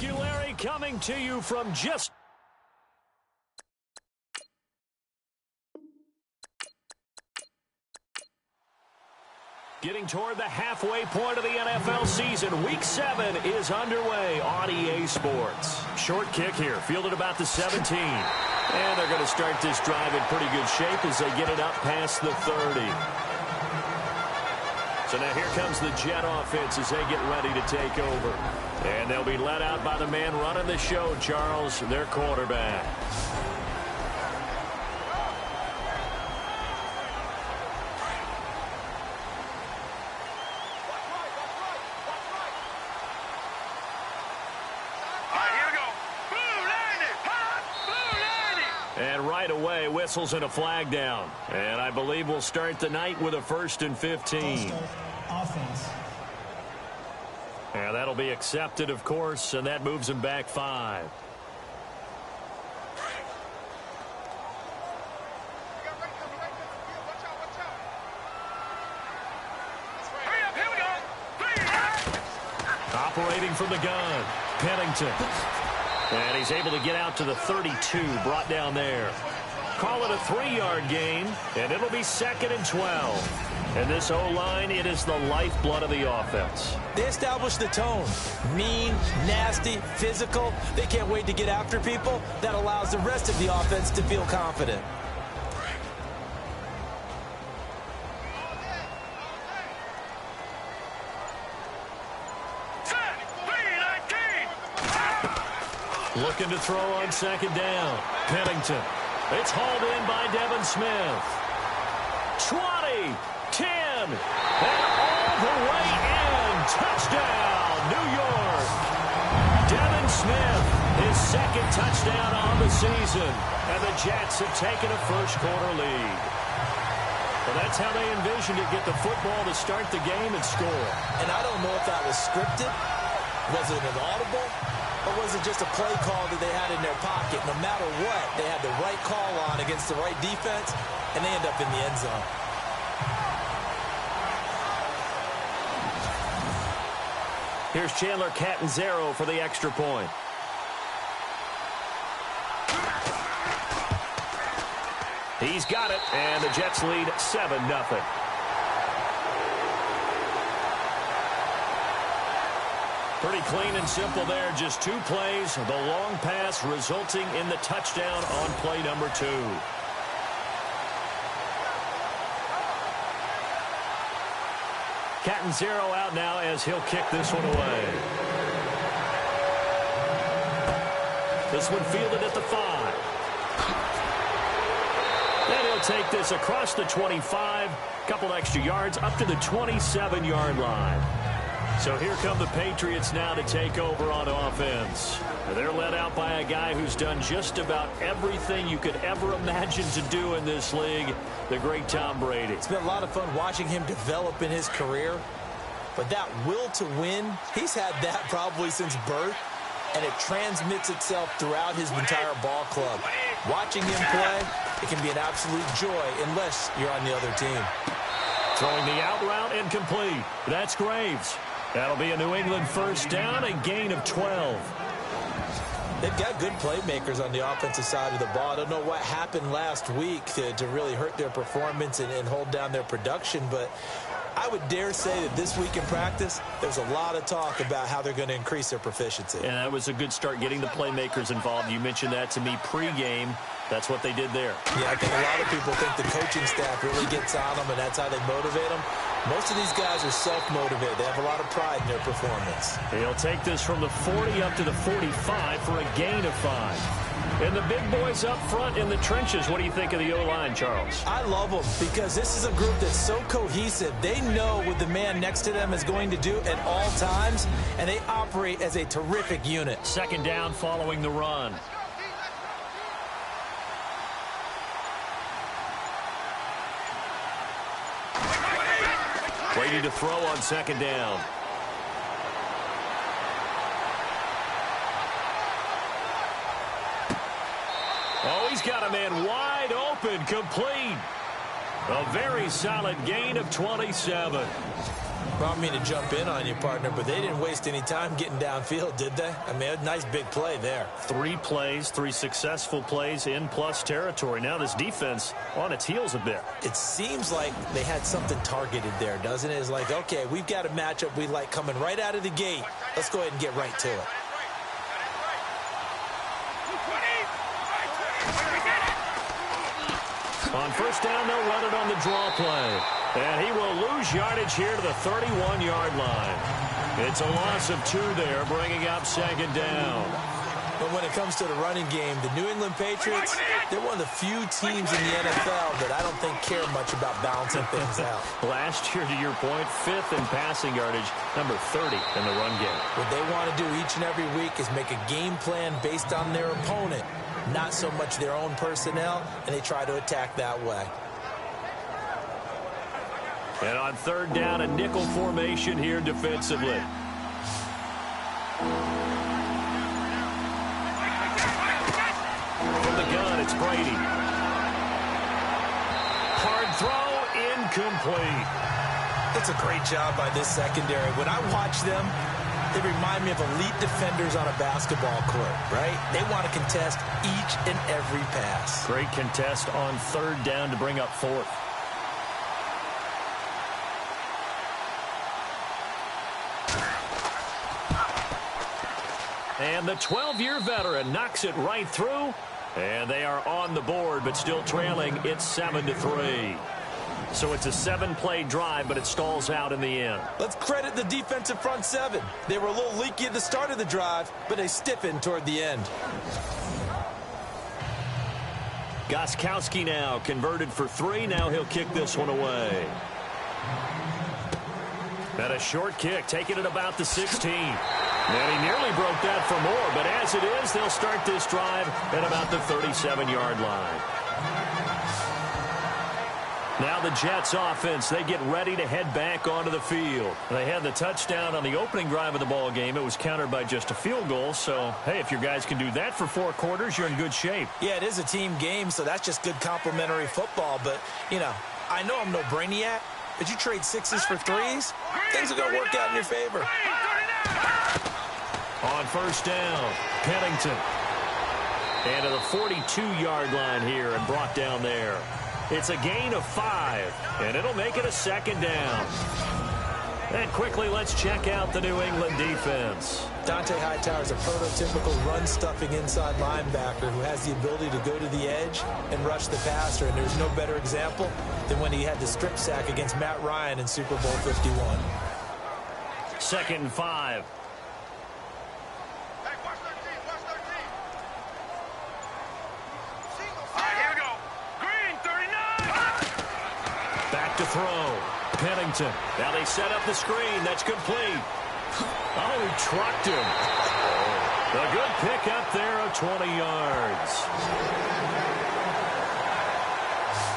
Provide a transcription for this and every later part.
Thank you, Larry. Coming to you from just... Getting toward the halfway point of the NFL season. Week 7 is underway on EA Sports. Short kick here, fielded about the 17. And they're going to start this drive in pretty good shape as they get it up past the 30. So now here comes the Jet offense as they get ready to take over. And they'll be led out by the man running the show, Charles, their quarterback. And right away, whistles and a flag down. And I believe we'll start the night with a 1st and 15. Offense. And that'll be accepted, of course, and that moves him back 5. Operating from the gun, Pennington. And he's able to get out to the 32, brought down there. Call it a 3-yard gain, and it'll be 2nd and 12. And this O-line, it is the lifeblood of the offense. They established the tone. Mean, nasty, physical. They can't wait to get after people. That allows the rest of the offense to feel confident. Looking to throw on 2nd down. Pennington. It's hauled in by Devin Smith. 20, 10, and all the way in. Touchdown, New York. Devin Smith, his 2nd touchdown on the season. And the Jets have taken a first-quarter lead. Well, that's how they envisioned to get the football to start the game and score. And I don't know if that was scripted. Was it an audible? Or was it just a play call that they had in their pocket? No matter what, they had the right call on against the right defense, and they end up in the end zone. Here's Chandler Catanzaro for the extra point. He's got it, and the Jets lead 7-0. Pretty clean and simple there. Just 2 plays. The long pass resulting in the touchdown on play number 2. Catanzaro out now as he'll kick this one away. This one fielded at the 5. And he'll take this across the 25. Couple extra yards up to the 27-yard line. So here come the Patriots now to take over on offense. They're led out by a guy who's done just about everything you could ever imagine to do in this league, the great Tom Brady. It's been a lot of fun watching him develop in his career. But that will to win, he's had that probably since birth, and it transmits itself throughout his entire ball club. Watching him play, it can be an absolute joy unless you're on the other team. Throwing the out route and complete. That's Graves. That'll be a New England first down, a gain of 12. They've got good playmakers on the offensive side of the ball. I don't know what happened last week to really hurt their performance and hold down their production, but I would dare say that this week in practice, there's a lot of talk about how they're going to increase their proficiency. And that was a good start getting the playmakers involved. You mentioned that to me pregame. That's what they did there. Yeah, I think a lot of people think the coaching staff really gets on them, and that's how they motivate them. Most of these guys are self-motivated. They have a lot of pride in their performance. He'll take this from the 40 up to the 45 for a gain of 5. And the big boys up front in the trenches. What do you think of the O-line, Charles? I love them because this is a group that's so cohesive. They know what the man next to them is going to do at all times, and they operate as a terrific unit. 2nd down following the run. Ready to throw on 2nd down. Oh, he's got a man wide open, complete. A very solid gain of 27. Well, I don't mean to jump in on you, partner, but they didn't waste any time getting downfield, did they? I mean, a nice big play there. 3 plays, 3 successful plays in plus territory. Now this defense on its heels a bit. It seems like they had something targeted there, doesn't it? It's like, okay, we've got a matchup we like coming right out of the gate. Let's go ahead and get right to it. On first down, they'll run it on the draw play. And he will lose yardage here to the 31-yard line. It's a loss of 2 there, bringing up second down. But when it comes to the running game, the New England Patriots, they're one of the few teams in the NFL that I don't think care much about balancing things out. Last year, to your point, 5th in passing yardage, number 30 in the run game. What they want to do each and every week is make a game plan based on their opponent, not so much their own personnel, and they try to attack that way. And on third down, a nickel formation here defensively. From the gun, it's Brady. Hard throw, incomplete. It's a great job by this secondary. When I watch them, they remind me of elite defenders on a basketball court, right? They want to contest each and every pass. Great contest on third down to bring up 4th. And the 12-year veteran knocks it right through. And they are on the board, but still trailing. It's 7-3. So it's a 7-play drive, but it stalls out in the end. Let's credit the defensive front 7. They were a little leaky at the start of the drive, but they stiffened toward the end. Gostkowski now converted for 3. Now he'll kick this one away. And a short kick, taking it about the 16. And he nearly broke that for more, but as it is, they'll start this drive at about the 37-yard line. Now the Jets offense, they get ready to head back onto the field. They had the touchdown on the opening drive of the ball game. It was countered by just a field goal. So, hey, if your guys can do that for 4 quarters, you're in good shape. Yeah, it is a team game, so that's just good complimentary football. But, you know, I know I'm no brainiac, but you trade 6s for 3s, things are going to work out in your favor. On first down, Pennington. And to the 42-yard line here and brought down there. It's a gain of 5, and it'll make it a second down. And quickly, let's check out the New England defense. Dante Hightower is a prototypical run-stuffing inside linebacker who has the ability to go to the edge and rush the passer, and there's no better example than when he had the strip sack against Matt Ryan in Super Bowl 51. 2nd and 5. To throw. Pennington. Now they set up the screen. That's complete. Oh, he trucked him. A good pickup there of 20 yards.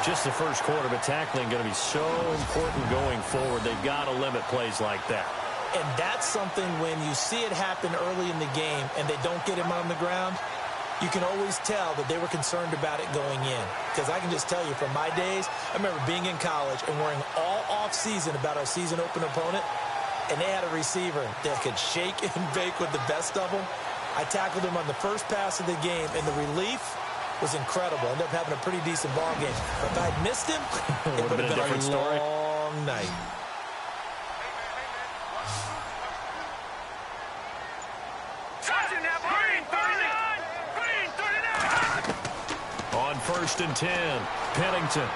Just the first quarter, but tackling going to be so important going forward. They've got to limit plays like that. And that's something when you see it happen early in the game and they don't get him on the ground, you can always tell that they were concerned about it going in. Because I can just tell you from my days, I remember being in college and worrying all off-season about our season opener opponent, and they had a receiver that could shake and bake with the best of them. I tackled him on the first pass of the game, and the relief was incredible. Ended up having a pretty decent ball game. But if I'd missed him, it would have been a long night. On 1st and 10, Pennington.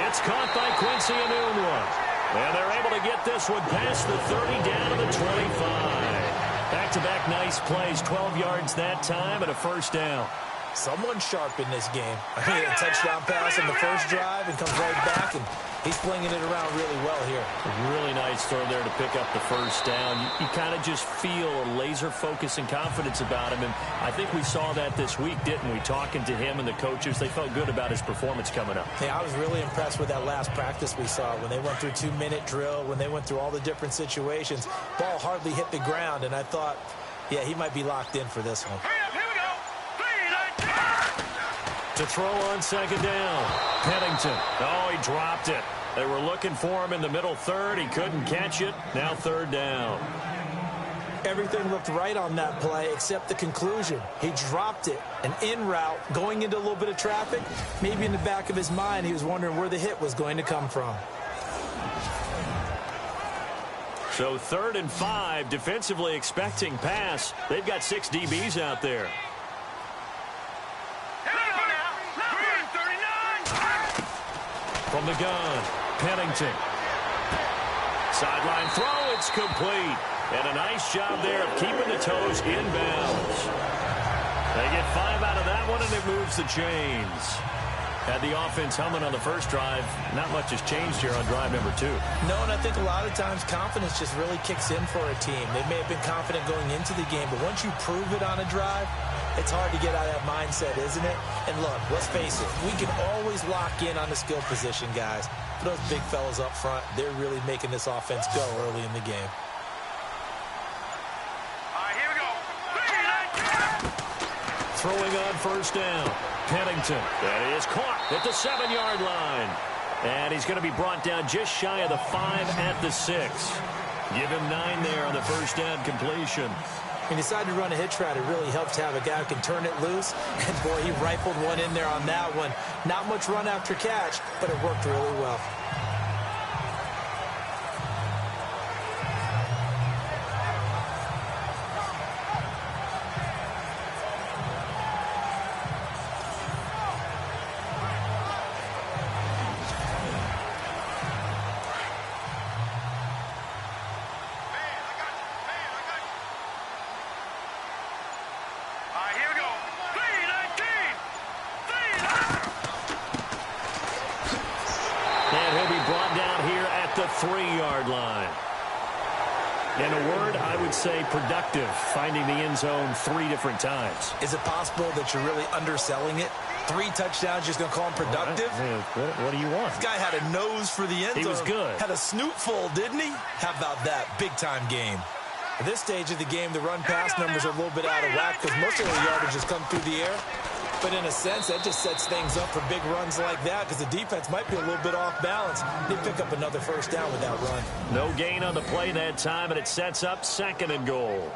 It's caught by Quincy Enunwa. And they're able to get this one past the 30 down to the 25. Back-to-back nice plays, 12 yards that time and a first down. Someone sharp in this game. I mean, a touchdown pass on the first drive and comes right back, and he's flinging it around really well here. Really nice throw there to pick up the first down. You kind of just feel a laser focus and confidence about him, and I think we saw that this week, didn't we? Talking to him and the coaches, they felt good about his performance coming up. Yeah, I was really impressed with that last practice we saw when they went through 2-minute drill, when they went through all the different situations. Ball hardly hit the ground, and I thought, yeah, he might be locked in for this one. To throw on second down, Pennington. Oh, he dropped it. They were looking for him in the middle third. He couldn't catch it. Now third down. Everything looked right on that play except the conclusion. He dropped it, an in route, going into a little bit of traffic. Maybe in the back of his mind, he was wondering where the hit was going to come from. So 3rd and 5, defensively expecting pass. They've got 6 DBs out there. From the gun, Pennington. Sideline throw, it's complete. And a nice job there of keeping the toes in bounds. They get 5 out of that one, and it moves the chains. Had the offense humming on the first drive. Not much has changed here on drive number 2. No, and I think a lot of times confidence just really kicks in for a team. They may have been confident going into the game, but once you prove it on a drive, it's hard to get out of that mindset, isn't it? And look, let's face it, we can always lock in on the skill position, guys. But those big fellas up front, they're really making this offense go early in the game. Throwing on first down. Pennington. That is caught at the 7-yard line. And he's going to be brought down just shy of the 5 at the 6. Give him 9 there on the first down completion. He decided to run a hitch route. It really helps to have a guy who can turn it loose. And, boy, he rifled one in there on that one. Not much run after catch, but it worked really well. And he'll be brought down here at the 3-yard line. In a word, I would say productive, finding the end zone 3 different times. Is it possible that you're really underselling it? 3 touchdowns, just going to call him productive? What do you want? This guy had a nose for the end zone. He was good. Had a snoot full, didn't he? How about that? Big-time game. At this stage of the game, the run-pass numbers are a little bit out of whack because most of the yardage has come through the air. But in a sense, that just sets things up for big runs like that because the defense might be a little bit off balance. They pick up another first down with that run. No gain on the play that time, and it sets up 2nd and goal.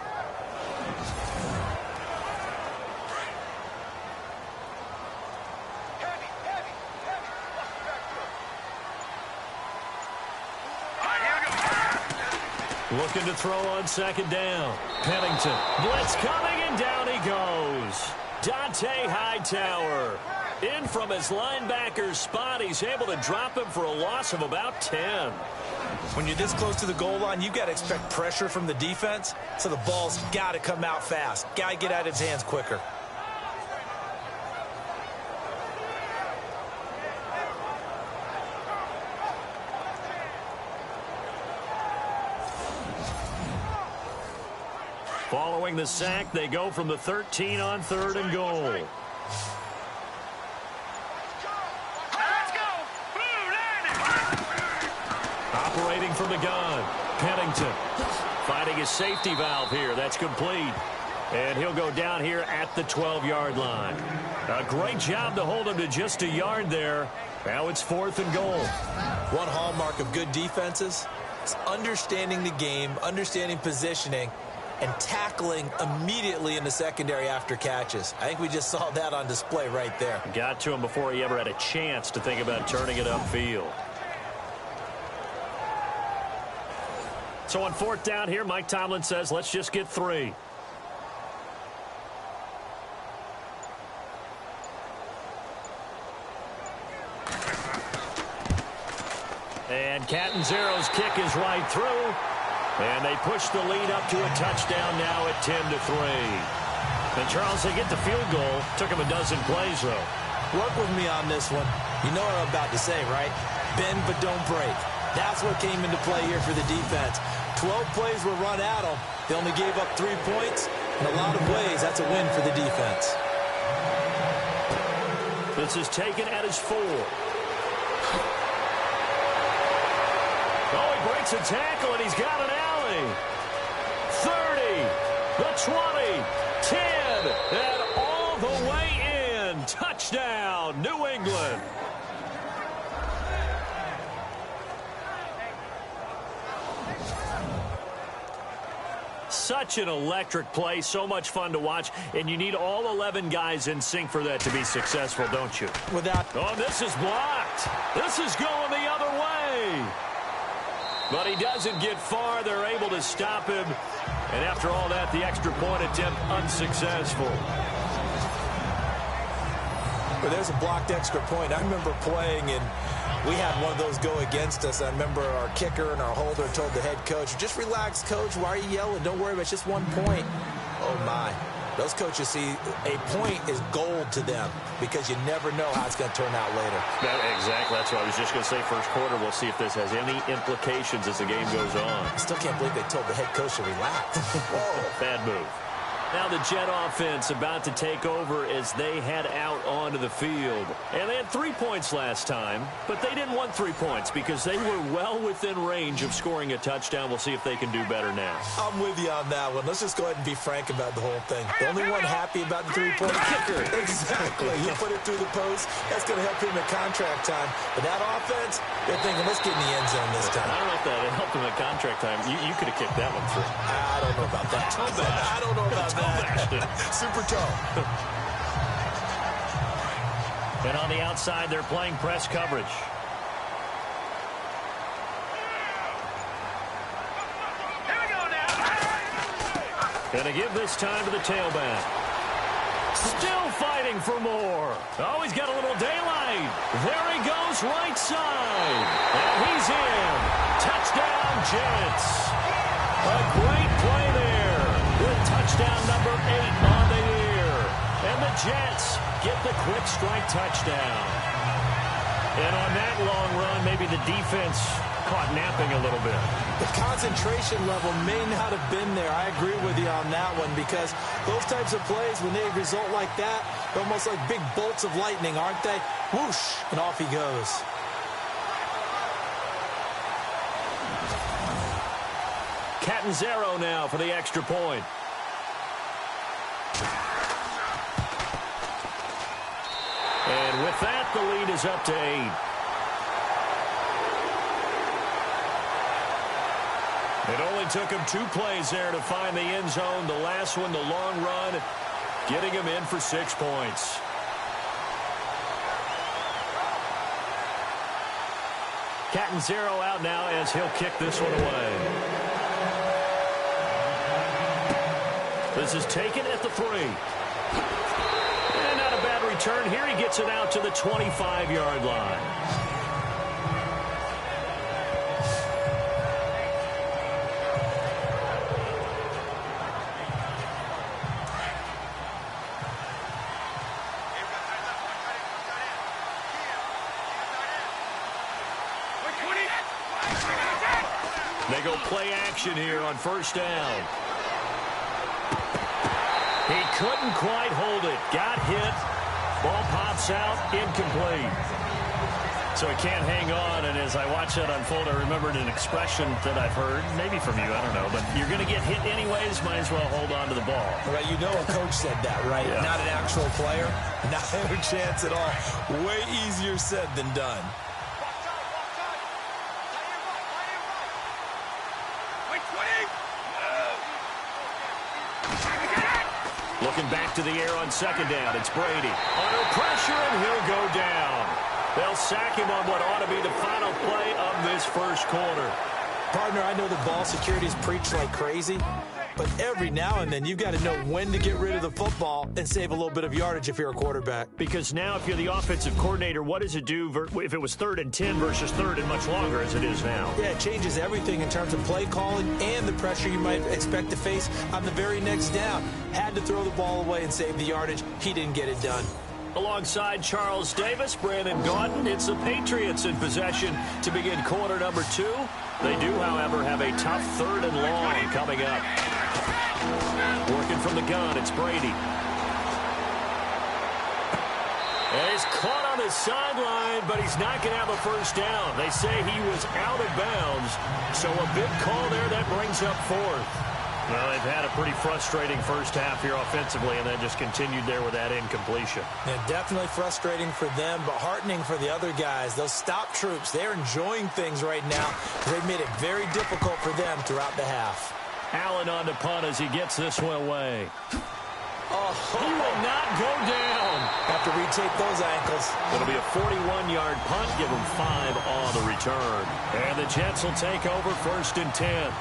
Looking to throw on 2nd down. Pennington. Blitz coming, and down he goes. Dante Hightower. In from his linebacker's spot. He's able to drop him for a loss of about 10. When you're this close to the goal line, you've got to expect pressure from the defense. So the ball's got to come out fast. Got to get out of his hands quicker. Following the sack, they go from the 13 on 3rd and goal. Operating from the gun, Pennington. Finding his safety valve here. That's complete. And he'll go down here at the 12-yard line. A great job to hold him to just a yard there. Now it's 4th and goal. One hallmark of good defenses is understanding the game, understanding positioning, and tackling immediately in the secondary after catches. I think we just saw that on display right there. Got to him before he ever had a chance to think about turning it upfield. So on 4th down here, Mike Tomlin says, let's just get 3. And Catanzaro's kick is right through. And they push the lead up to a touchdown now at 10-3. And, Charles, they get the field goal. Took them a dozen plays, though. Work with me on this one. You know what I'm about to say, right? Bend but don't break. That's what came into play here for the defense. 12 plays were run at them. They only gave up 3 points. In a lot of ways, that's a win for the defense. This is taken at his 4. Oh, he breaks a tackle, and he's got an alley. 30, the 20, 10, and all the way in. Touchdown, New England. such an electric play, so much fun to watch, and you need all 11 guys in sync for that to be successful, don't you? Oh, this is blocked. This is going the other way. But he doesn't get far. They're able to stop him. And after all that, the extra point attempt unsuccessful. But there's a blocked extra point. I remember playing, and we had one of those go against us. I remember our kicker and our holder told the head coach, just relax, coach. Why are you yelling? Don't worry about it. It's just 1 point. Oh, my. Those coaches see a point is gold to them because you never know how it's going to turn out later. Exactly. That's what I was just going to say. First quarter, we'll see if this has any implications as the game goes on. I still can't believe they told the head coach to relax. Whoa. Bad move. Now the Jet offense about to take over as they head out onto the field. And they had 3 points last time, but they didn't want 3 points because they were well within range of scoring a touchdown. We'll see if they can do better now. I'm with you on that one. Let's just go ahead and be frank about the whole thing. The only one happy about the three-point kicker. Exactly. He put it through the post. That's going to help him at contract time. But that offense, they're thinking, let's get in the end zone this time. I don't know if that helped him at contract time. You could have kicked that one through. I don't know about that. I don't know about that. Super toe. And on the outside, they're playing press coverage. Gonna give this time to the tailback. Still fighting for more. Oh, he's got a little daylight. There he goes, right side. And he's in. Touchdown, Jets. A great play there. With touchdown number 8 on the year. And the Jets get the quick strike touchdown. And on that long run, maybe the defense caught napping a little bit. The concentration level may not have been there. I agree with you on that one because those types of plays, when they result like that, they're almost like big bolts of lightning, aren't they? Whoosh, and off he goes. Catanzaro now for the extra point. And with that, the lead is up to 8. It only took him 2 plays there to find the end zone. The last one, the long run, getting him in for 6 points. Catanzaro out now as he'll kick this one away. This is taken at the 3. And not a bad return here. He gets it out to the 25-yard line. They go play action here on first down. He couldn't quite hold it. Got hit. Ball pops out. Incomplete. So he can't hang on. And as I watch that unfold, I remembered an expression that I've heard, maybe from you, I don't know. But you're going to get hit anyways. Might as well hold on to the ball. Right, you know a coach said that, right? Yeah. Not an actual player. Not a chance at all. Way easier said than done. Looking back to the air on second down. It's Brady. Under pressure, and he'll go down. They'll sack him on what ought to be the final play of this first quarter. Partner, I know the ball security is preached like crazy, but every now and then you've got to know when to get rid of the football and save a little bit of yardage if you're a quarterback. Because now if you're the offensive coordinator, what does it do if it was 3rd and 10 versus 3rd and much longer as it is now? Yeah, it changes everything in terms of play calling and the pressure you might expect to face on the very next down. Had to throw the ball away and save the yardage. He didn't get it done. Alongside Charles Davis, Brandon Gaudin, it's the Patriots in possession to begin quarter number 2. They do, however, have a tough 3rd and long coming up. Working from the gun, it's Brady. And he's caught on the sideline, but he's not going to have a first down. They say he was out of bounds, so a big call there that brings up 4th. Well, they've had a pretty frustrating first half here offensively, and then just continued there with that incompletion. Yeah, definitely frustrating for them, but heartening for the other guys. Those stop troops, they're enjoying things right now. They've made it very difficult for them throughout the half. Allen on to punt as he gets this one away. Oh, he will not go down. Have to retake those ankles. It'll be a 41-yard punt. Give them 5 on the return. And the Jets will take over 1st and 10.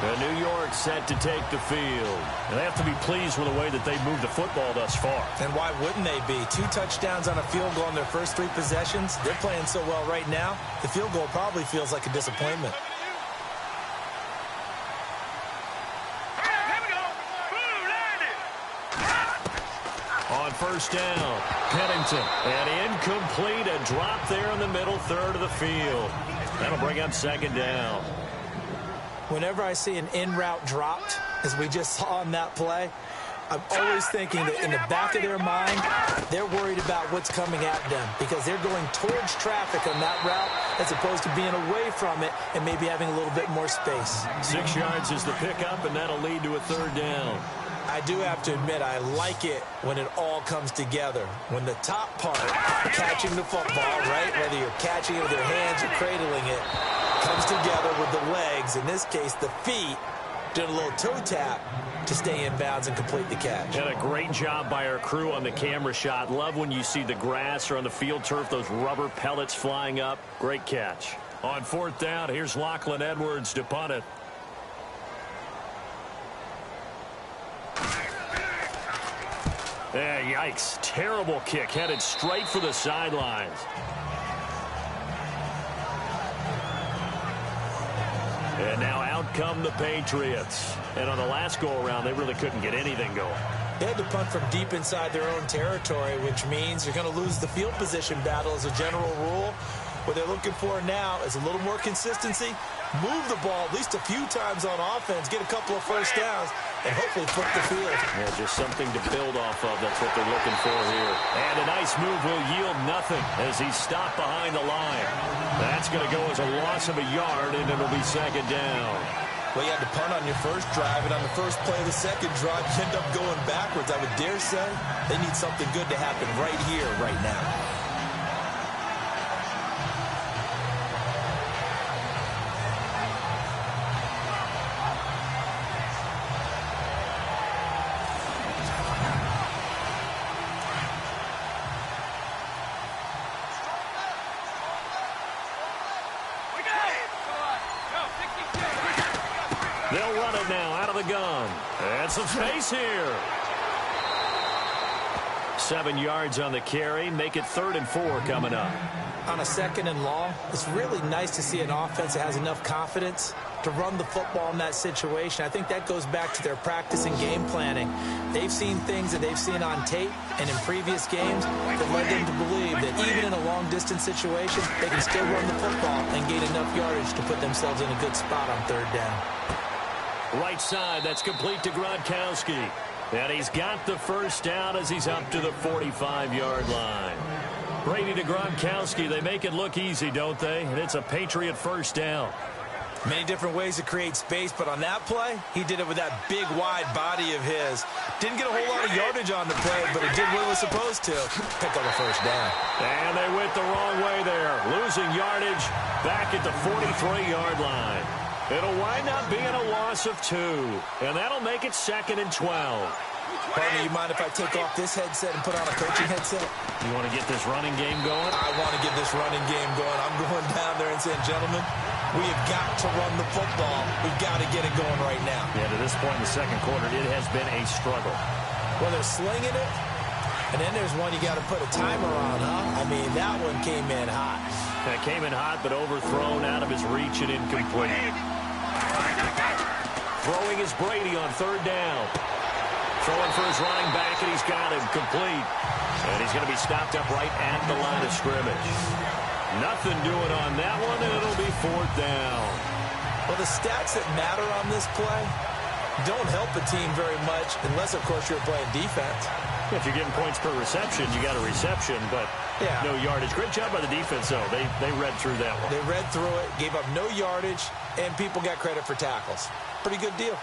And New York set to take the field. And they have to be pleased with the way that they've moved the football thus far. And why wouldn't they be? 2 touchdowns on a field goal in their first 3 possessions. They're playing so well right now, the field goal probably feels like a disappointment. On 1st down, Pennington. And incomplete, a drop there in the middle third of the field. That'll bring up 2nd down. Whenever I see an in-route dropped, as we just saw on that play, I'm always thinking that in the back of their mind, they're worried about what's coming at them because they're going towards traffic on that route as opposed to being away from it and maybe having a little bit more space. 6 yards is the pickup, and that'll lead to a 3rd down. I do have to admit, I like it when it all comes together. When the top part, catching the football, right, whether you're catching it with your hands or cradling it, comes together with the legs, in this case the feet, doing a little toe tap to stay in bounds and complete the catch. And a great job by our crew on the camera shot. Love when you see the grass or on the field turf, those rubber pellets flying up. Great catch. On 4th down, here's Lachlan Edwards to punt it. Yikes. Terrible kick. Headed straight for the sidelines. And now out come the Patriots. And on the last go-around, they really couldn't get anything going. They had to punt from deep inside their own territory, which means you're going to lose the field position battle as a general rule. What they're looking for now is a little more consistency, move the ball at least a few times on offense, get a couple of 1st downs, and hopefully flip the field. Yeah, just something to build off of. That's what they're looking for here. And a nice move will yield nothing as he's stopped behind the line. That's going to go as a loss of a yard, and it'll be 2nd down. Well, you had to punt on your first drive, and on the first play of the second drive, you end up going backwards. I would dare say they need something good to happen right here, right now. They'll run it now out of the gun. And some space here. 7 yards on the carry. Make it 3rd and 4 coming up. On a 2nd and long, it's really nice to see an offense that has enough confidence to run the football in that situation. I think that goes back to their practice and game planning. They've seen things that they've seen on tape and in previous games that led them to believe that even in a long-distance situation, they can still run the football and gain enough yardage to put themselves in a good spot on 3rd down. Right side, that's complete to Gronkowski. And he's got the 1st down as he's up to the 45-yard line. Brady to Gronkowski. They make it look easy, don't they? And it's a Patriot 1st down. Many different ways to create space, but on that play, he did it with that big, wide body of his. Didn't get a whole lot of yardage on the play, but it did what it was supposed to. Pick up a 1st down. And they went the wrong way there. Losing yardage back at the 43-yard line. It'll wind up being a loss of 2, and that'll make it 2nd and 12. Partner, you mind if I take off this headset and put on a coaching headset? You want to get this running game going? I want to get this running game going. I'm going down there and saying, gentlemen, we have got to run the football. We've got to get it going right now. Yeah, to this point in the 2nd quarter, it has been a struggle. Well, they're slinging it, and then there's one you got to put a timer on, huh? I mean, that one came in hot. That came in hot, but overthrown out of his reach and incomplete. Throwing is Brady on 3rd down. Throwing for his running back, and he's got him complete. And he's going to be stopped up right at the line of scrimmage. Nothing doing on that one, and it'll be 4th down. Well, the stats that matter on this play don't help a team very much unless, of course, you're playing defense. If you're getting points per reception, you got a reception, but no yardage. Great job by the defense, though. They read through that one. They read through it, gave up no yardage, and people got credit for tackles. Pretty good deal.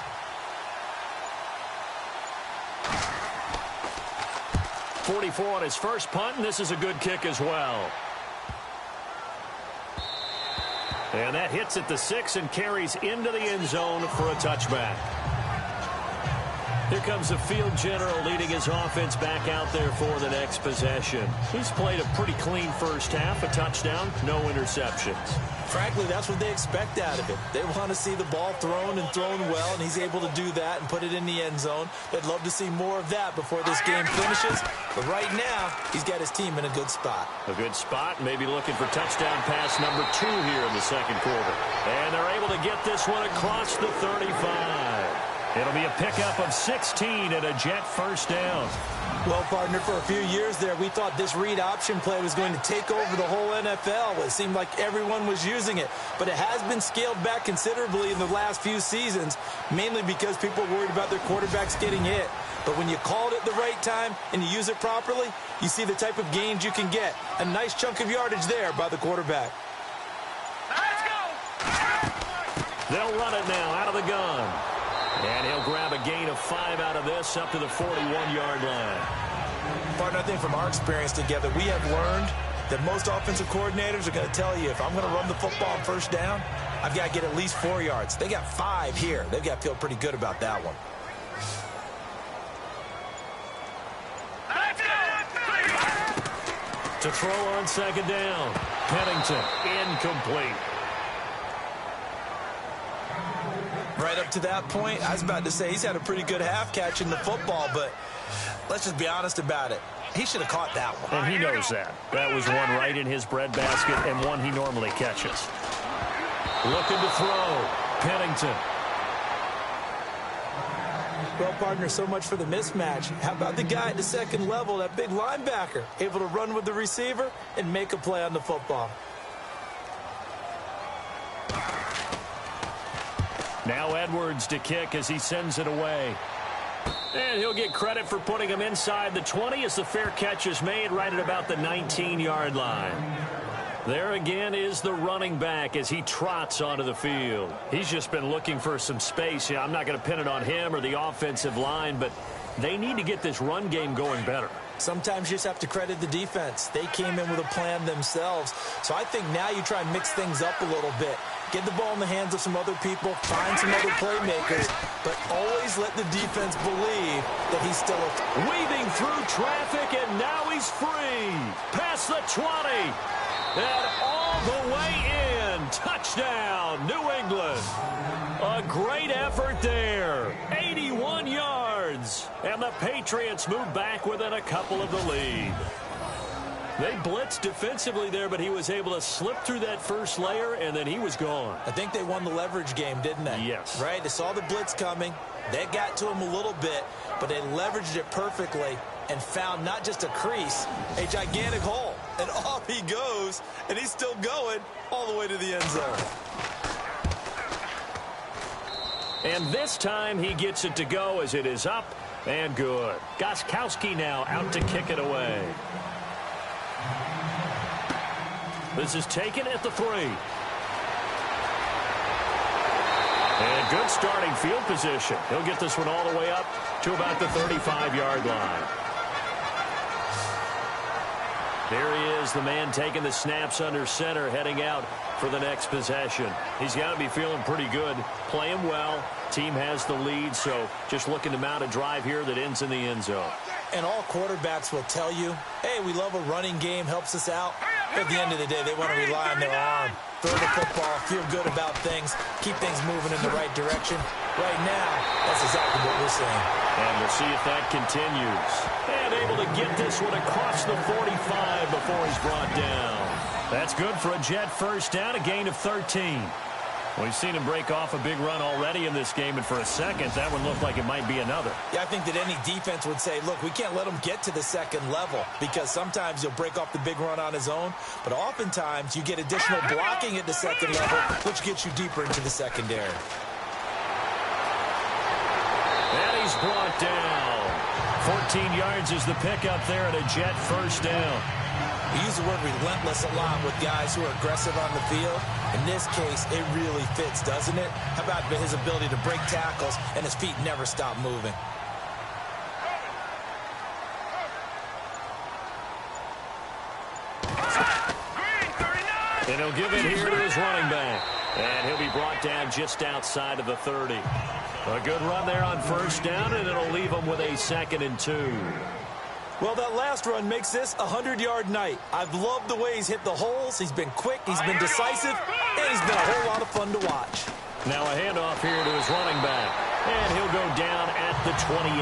.44 on his first punt, and this is a good kick as well. And that hits at the 6 and carries into the end zone for a touchback. Here comes the field general leading his offense back out there for the next possession. He's played a pretty clean first half, a touchdown, no interceptions. Frankly, that's what they expect out of him. They want to see the ball thrown and thrown well, and he's able to do that and put it in the end zone. They'd love to see more of that before this game finishes. But right now, he's got his team in a good spot. A good spot, maybe looking for touchdown pass number 2 here in the second quarter. And they're able to get this one across the 35. It'll be a pickup of 16 and a Jet first down. Well, partner, for a few years there, we thought this read option play was going to take over the whole NFL. It seemed like everyone was using it. But it has been scaled back considerably in the last few seasons, mainly because people are worried about their quarterbacks getting hit. But when you call it at the right time and you use it properly, you see the type of gains you can get. A nice chunk of yardage there by the quarterback. Let's go! They'll run it now out of the gun. And he'll grab a gain of 5 out of this up to the 41-yard line. Partner, I think from our experience together, we have learned that most offensive coordinators are going to tell you, if I'm going to run the football on first down, I've got to get at least 4 yards. They got 5 here. They've got to feel pretty good about that one. To throw on second down. Pennington, incomplete. Right up to that point, I was about to say he's had a pretty good half catching the football, but let's just be honest about it. He should have caught that one. And he knows that. That was one right in his breadbasket and one he normally catches. Looking to throw. Pennington. Well, partner, so much for the mismatch. How about the guy at the second level, that big linebacker, able to run with the receiver and make a play on the football? Now Edwards to kick as he sends it away. And he'll get credit for putting him inside the 20 as the fair catch is made right at about the 19-yard line. There again is the running back as he trots onto the field. He's just been looking for some space. Yeah, I'm not going to pin it on him or the offensive line, but they need to get this run game going better. Sometimes you just have to credit the defense. They came in with a plan themselves. So I think now you try and mix things up a little bit. Get the ball in the hands of some other people, find some other playmakers, but always let the defense believe that he's still weaving through traffic, and now he's free. Past the 20, and all the way in. Touchdown, New England. A great effort there. 81 yards, and the Patriots move back within a couple of the lead. They blitzed defensively there, but he was able to slip through that first layer, and then he was gone. I think they won the leverage game, didn't they? Yes. Right? They saw the blitz coming. They got to him a little bit, but they leveraged it perfectly and found not just a crease, a gigantic hole. And off he goes, and he's still going all the way to the end zone. And this time he gets it to go as it is up and good. Gostkowski now out to kick it away. This is taken at the 3. And good starting field position. He'll get this one all the way up to about the 35-yard line. There he is, the man taking the snaps under center, heading out for the next possession. He's got to be feeling pretty good, playing well. Team has the lead, so just looking to mount a drive here that ends in the end zone. And all quarterbacks will tell you, hey, we love a running game, helps us out. But at the end of the day, they want to rely on their arm. Throw the football, feel good about things, keep things moving in the right direction. Right now, that's exactly what we're seeing. And we'll see if that continues. And able to get this one across the 45 before he's brought down. That's good for a Jet first down, a gain of 13. We've seen him break off a big run already in this game, and for a second, that one looked like it might be another. Yeah, I think that any defense would say, look, we can't let him get to the second level, because sometimes he'll break off the big run on his own, but oftentimes you get additional blocking at the second level, which gets you deeper into the secondary. And he's brought down. 14 yards is the pickup there at a Jet first down. We use the word relentless a lot with guys who are aggressive on the field. In this case, it really fits, doesn't it? How about his ability to break tackles and his feet never stop moving? And he'll give it here to his running back. And he'll be brought down just outside of the 30. A good run there on first down, and it'll leave him with a 2nd and 2. Well, that last run makes this a 100-yard night. I've loved the way he's hit the holes. He's been quick, he's been decisive, and he's been a whole lot of fun to watch. Now a handoff here to his running back. And he'll go down at the 28.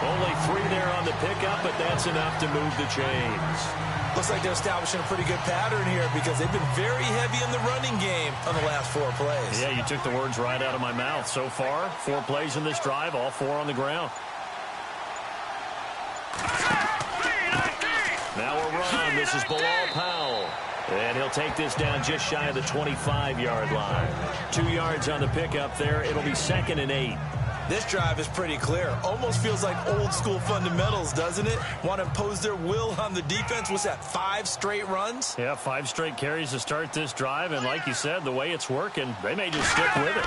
Only 3 there on the pickup, but that's enough to move the chains. Looks like they're establishing a pretty good pattern here because they've been very heavy in the running game on the last 4 plays. Yeah, you took the words right out of my mouth. So far, 4 plays in this drive, all 4 on the ground. Now a run. This is Bilal Powell. And he'll take this down just shy of the 25-yard line. 2 yards on the pickup there. It'll be 2nd and 8. This drive is pretty clear. Almost feels like old-school fundamentals, doesn't it? Want to impose their will on the defense. What's that, 5 straight runs? Yeah, 5 straight carries to start this drive. And like you said, the way it's working, they may just stick with it.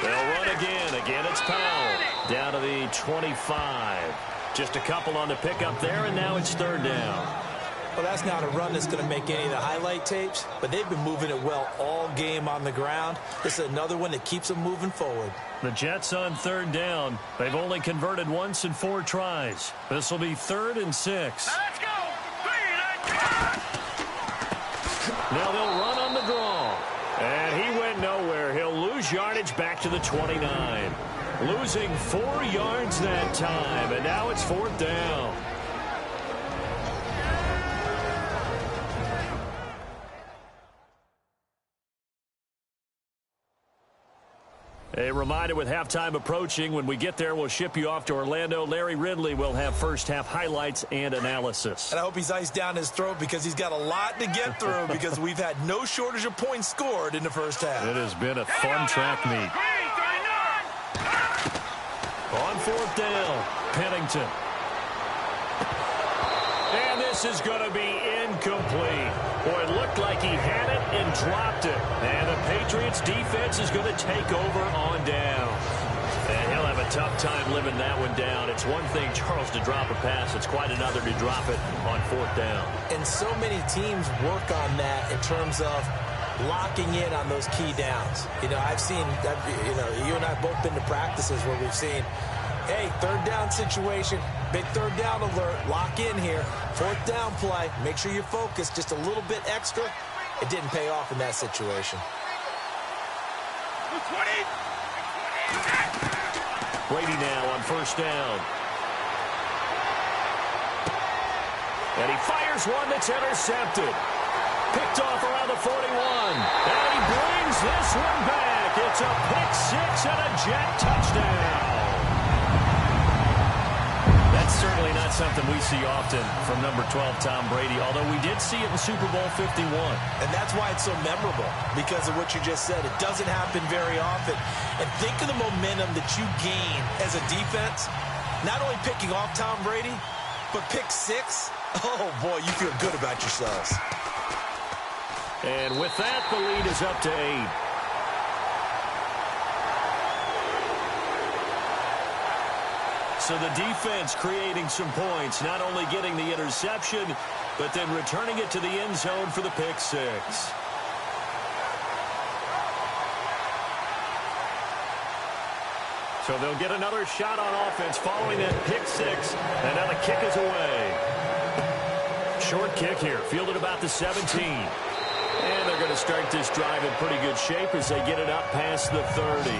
They'll run again. Again, it's Powell. Down to the 25. Just a couple on the pickup there, and now it's 3rd down. Well, that's not a run that's going to make any of the highlight tapes, but they've been moving it well all game on the ground. This is another one that keeps them moving forward. The Jets on 3rd down. They've only converted once in 4 tries. This will be 3rd and 6. Let's go. Now they'll run on the draw. And he went nowhere. He'll lose yardage back to the 29. Losing 4 yards that time, and now it's 4th down. A reminder, with halftime approaching, when we get there, we'll ship you off to Orlando. Larry Ridley will have first-half highlights and analysis. And I hope he's iced down his throat because he's got a lot to get through because we've had no shortage of points scored in the first half. It has been a fun track meet. On 4th down, Pennington. And this is going to be incomplete. Boy, it looked like he had it and dropped it. And the Patriots defense is going to take over on down. And he'll have a tough time living that one down. It's one thing, Charles, to drop a pass. It's quite another to drop it on 4th down. And so many teams work on that in terms of locking in on those key downs. You know, I've seen, you and I have both been to practices where we've seen, hey, 3rd down situation, big 3rd down alert, lock in here, 4th down play, make sure you're focused just a little bit extra. It didn't pay off in that situation. Brady now on 1st down. And he fires one that's intercepted. Picked off around the 41. And he brings this one back. It's a pick 6 and a Jet touchdown. That's certainly not something we see often from number 12, Tom Brady, although we did see it in Super Bowl 51. And that's why it's so memorable, because of what you just said. It doesn't happen very often. And think of the momentum that you gain as a defense, not only picking off Tom Brady, but pick 6. Oh, boy, you feel good about yourselves. And with that, the lead is up to 8. So the defense creating some points, not only getting the interception, but then returning it to the end zone for the pick 6. So they'll get another shot on offense following that pick 6, and now the kick is away. Short kick here, fielded about the 17. And they're going to start this drive in pretty good shape as they get it up past the 30.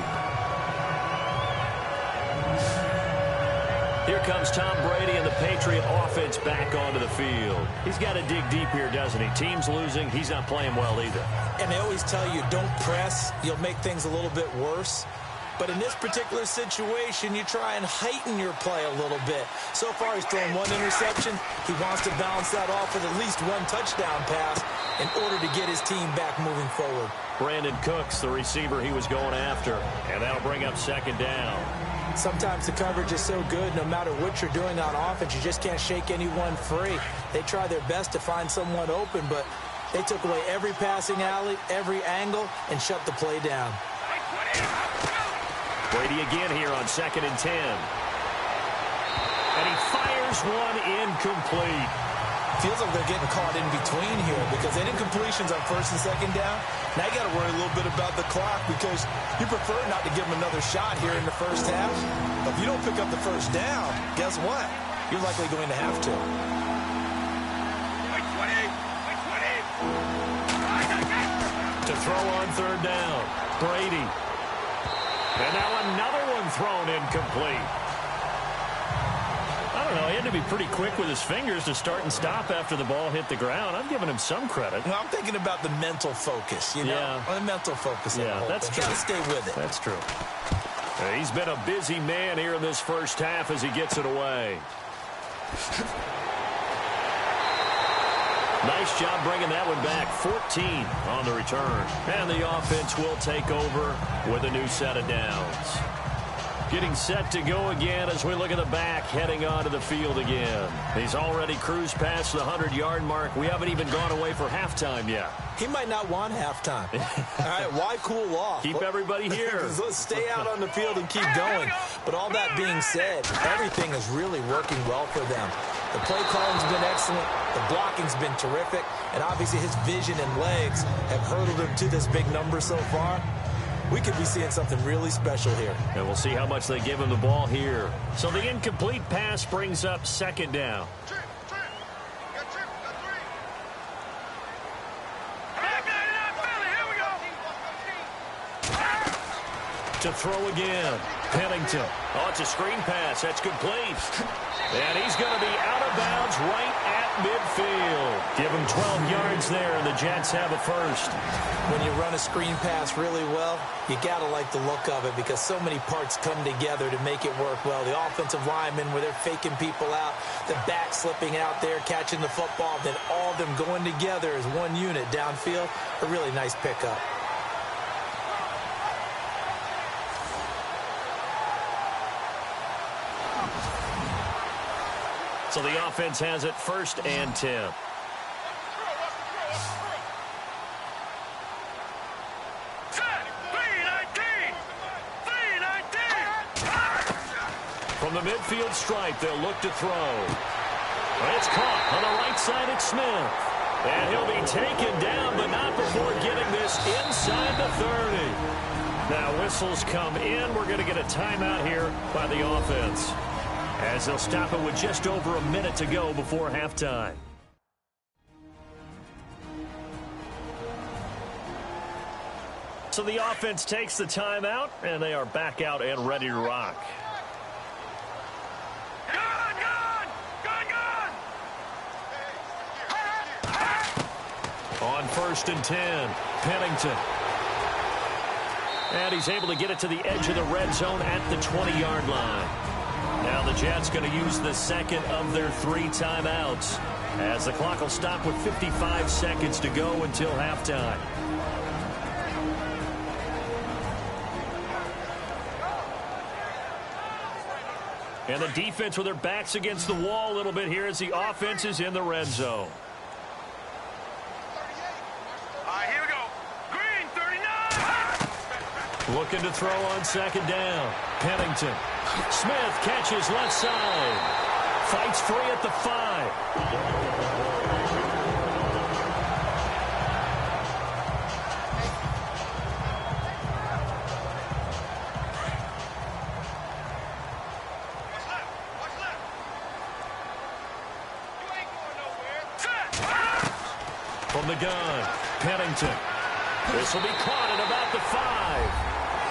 Here comes Tom Brady and the Patriot offense back onto the field. He's got to dig deep here, doesn't he? Team's losing. He's not playing well either. And they always tell you, don't press. You'll make things a little bit worse. But in this particular situation, you try and heighten your play a little bit. So far, he's thrown 1 interception. He wants to balance that off with at least 1 touchdown pass in order to get his team back moving forward. Brandon Cooks, the receiver he was going after. And that'll bring up 2nd down. Sometimes the coverage is so good, no matter what you're doing on offense, you just can't shake anyone free. They try their best to find someone open, but they took away every passing alley, every angle, and shut the play down. Brady again here on 2nd and 10. And he fires one incomplete. Feels like they're getting caught in between here because they didn't completions on first and second down. Now you got to worry a little bit about the clock because you prefer not to give them another shot here in the first half. But if you don't pick up the first down, guess what? You're likely going to have to. To throw on third down, Brady. And now another one thrown incomplete. I don't know, he had to be pretty quick with his fingers to start and stop after the ball hit the ground. I'm giving him some credit. Well, I'm thinking about the mental focus, you know? Yeah. The mental focus. Yeah, that's true. Got to stay with it. That's true. He's been a busy man here in this first half as he gets it away. Nice job bringing that one back. 14 on the return. And the offense will take over with a new set of downs. Getting set to go again as we look at the back heading onto the field again. He's already cruised past the 100-yard mark. We haven't even gone away for halftime yet. He might not want halftime. All right, why cool off? Keep everybody here. Let's stay out on the field and keep going. But all that being said, everything is really working well for them. The play calling's been excellent. The blocking's been terrific. And obviously his vision and legs have hurdled him to this big number so far. We could be seeing something really special here. And we'll see how much they give him the ball here. So the incomplete pass brings up second down. To throw again. Pennington. Oh, it's a screen pass. That's complete. And he's going to be out of bounds right at midfield. Give him 12 yards there, and the Jets have a first. When you run a screen pass really well, you got to like the look of it because so many parts come together to make it work well. The offensive linemen, where they're faking people out, the back slipping out there, catching the football, then all of them going together as one unit downfield. A really nice pickup. So the offense has it first and 10. From the midfield stripe, they'll look to throw. It's caught on the right side. It's Smith. And he'll be taken down, but not before getting this inside the 30. Now whistles come in. We're going to get a timeout here by the offense, as they'll stop it with just over a minute to go before halftime. So the offense takes the timeout, and they are back out and ready to rock. On first and 10, Pennington. And he's able to get it to the edge of the red zone at the 20-yard line. Now the Jets going to use the second of their 3 timeouts, as the clock will stop with 55 seconds to go until halftime. And the defense with their backs against the wall a little bit here as the offense is in the red zone. Here we go. Green, 39. Looking to throw on second down. Pennington. Smith catches left side. Fights free at the 5. From the gun, Pennington. This will be caught at about the 5.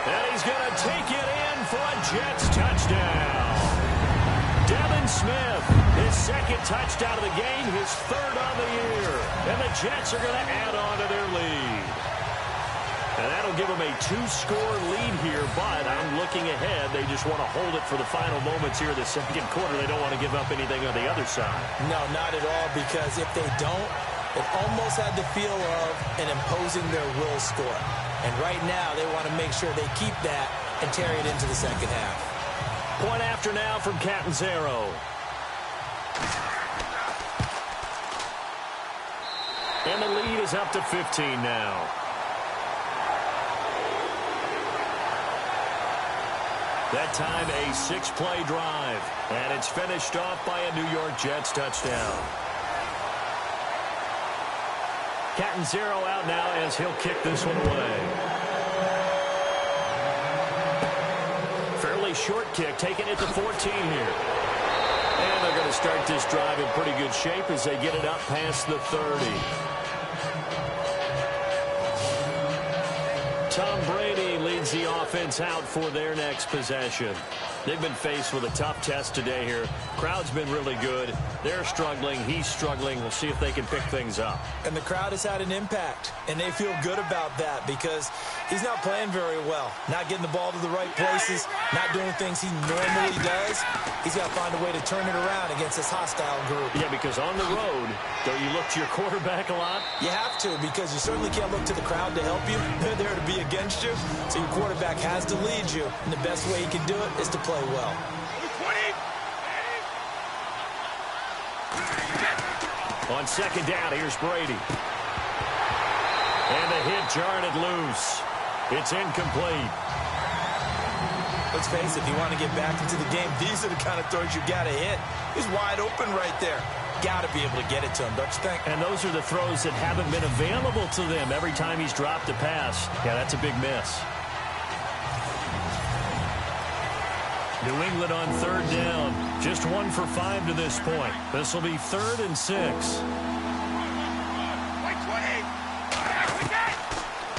And he's going to take it in for a Jets touchdown. Devin Smith, his second touchdown of the game, his 3rd on the year. And the Jets are going to add on to their lead. And that'll give them a 2-score lead here, but I'm looking ahead. They just want to hold it for the final moments here of the second quarter. They don't want to give up anything on the other side. No, not at all, because if they don't, it almost had the feel of an imposing their will score. And right now, they want to make sure they keep that and carry it into the second half. Point after now from Catanzaro. And the lead is up to 15 now. That time, a 6-play drive. And it's finished off by a New York Jets touchdown. Cat and zero out now as he'll kick this one away. Fairly short kick, taking it to 14 here. And they're going to start this drive in pretty good shape as they get it up past the 30. Tom Brady leads the offense out for their next possession. They've been faced with a tough test today here. Crowd's been really good. They're struggling. He's struggling. We'll see if they can pick things up. And the crowd has had an impact, and they feel good about that because he's not playing very well, not getting the ball to the right places, not doing things he normally does. He's got to find a way to turn it around against this hostile group. Yeah, because on the road, don't you look to your quarterback a lot? You have to, because you certainly can't look to the crowd to help you. They're there to be against you, so your quarterback has to lead you, and the best way he can do it is to play well. On second down, here's Brady. And the hit jarred it loose. It's incomplete. Let's face it, if you want to get back into the game, these are the kind of throws you got to hit. He's wide open right there. Got to be able to get it to him, don't you think? And those are the throws that haven't been available to them every time he's dropped a pass. Yeah, that's a big miss. New England on third down. Just 1 for 5 to this point. This will be 3rd and 6.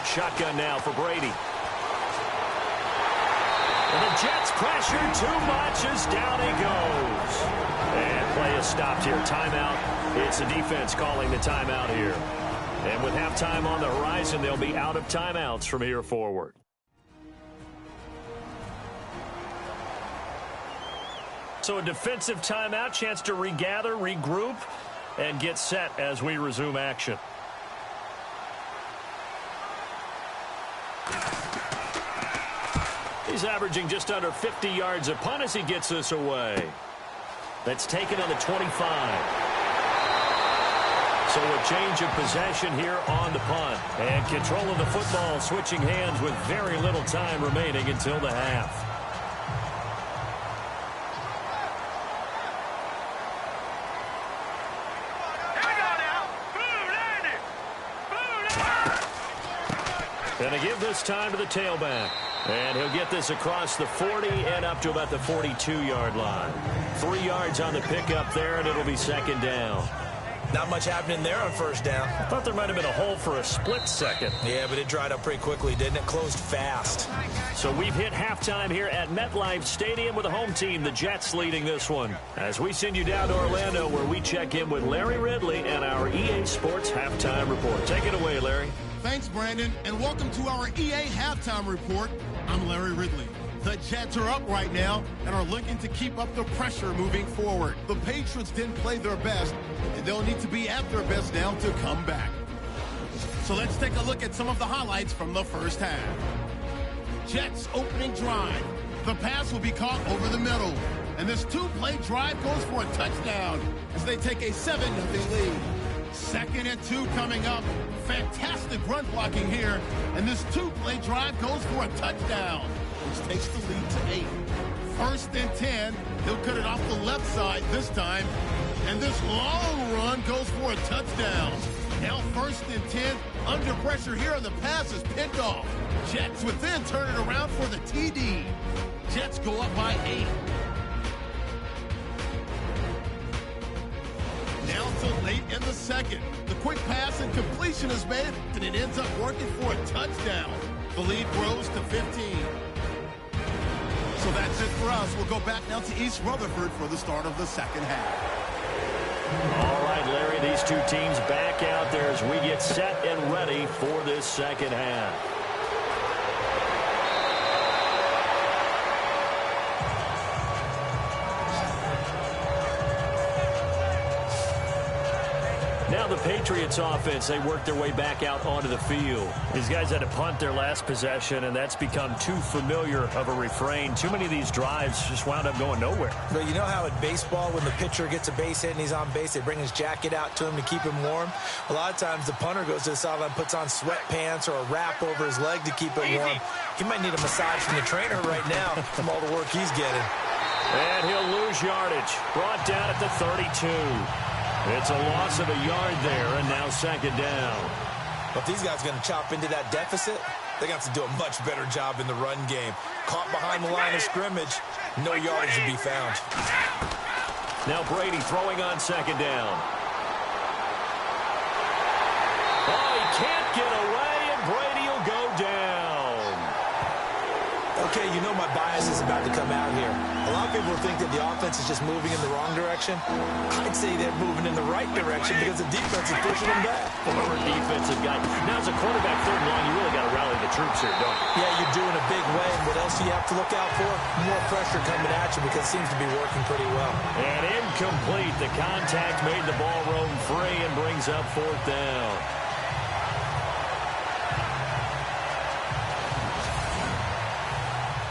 Shotgun now for Brady. And the Jets pressure too much as down he goes. And play is stopped here. Timeout. It's the defense calling the timeout here. And with halftime on the horizon, they'll be out of timeouts from here forward. So a defensive timeout, chance to regather, regroup, and get set as we resume action. He's averaging just under 50 yards a punt as he gets this away. That's taken on the 25. So a change of possession here on the punt. And control of the football switching hands with very little time remaining until the half. Going to give this time to the tailback. And he'll get this across the 40 and up to about the 42-yard line. 3 yards on the pickup there, and it'll be second down. Not much happening there on first down. I thought there might have been a hole for a split second. Yeah, but it dried up pretty quickly, didn't it? Closed fast. So we've hit halftime here at MetLife Stadium with the home team, the Jets, leading this one. As we send you down to Orlando, where we check in with Larry Ridley and our EA Sports Halftime Report. Take it away, Larry. Thanks, Brandon, and welcome to our EA Halftime Report. I'm Larry Ridley. The Jets are up right now and are looking to keep up the pressure moving forward. The Patriots didn't play their best, and they'll need to be at their best now to come back. So let's take a look at some of the highlights from the first half. Jets opening drive. The pass will be caught over the middle, and this two-play drive goes for a touchdown as they take a 7-0 lead. 2nd and 2 coming up. Fantastic run blocking here. And this two-play drive goes for a touchdown, which takes the lead to 8. 1st and 10. He'll cut it off the left side this time. And this long run goes for a touchdown. Now 1st and 10. Under pressure here, and the pass is picked off. Jets would then turn it around for the TD. Jets go up by 8. Now to late in the second. The quick pass and completion is made, and it ends up working for a touchdown. The lead grows to 15. So that's it for us. We'll go back now to East Rutherford for the start of the second half. All right, Larry, these two teams back out there as we get set and ready for this second half. Now the Patriots offense, they work their way back out onto the field. These guys had to punt their last possession, and that's become too familiar of a refrain. Too many of these drives just wound up going nowhere. But you know how in baseball, when the pitcher gets a base hit and he's on base, they bring his jacket out to him to keep him warm? A lot of times the punter goes to the sideline, puts on sweatpants or a wrap over his leg to keep it warm. He might need a massage from the trainer right now from all the work he's getting. And he'll lose yardage. Brought down at the 32. It's a loss of a yard there, and now second down. But if these guys are going to chop into that deficit, they're going to have to do a much better job in the run game. Caught behind the line of scrimmage, no yardage to be found. Now Brady throwing on second down. Oh, he can't get away, and Brady will go down. Okay, you know my bias is about to come out here. A lot of people think that the offense is just moving in the wrong direction. I'd say they're moving in the right direction because the defense is pushing them back. Former defensive guy. Now, as a quarterback, third and long, you really got to rally the troops here, don't you? Yeah, you do in a big way. And what else do you have to look out for? More pressure coming at you because it seems to be working pretty well. And incomplete. The contact made the ball roam free and brings up fourth down.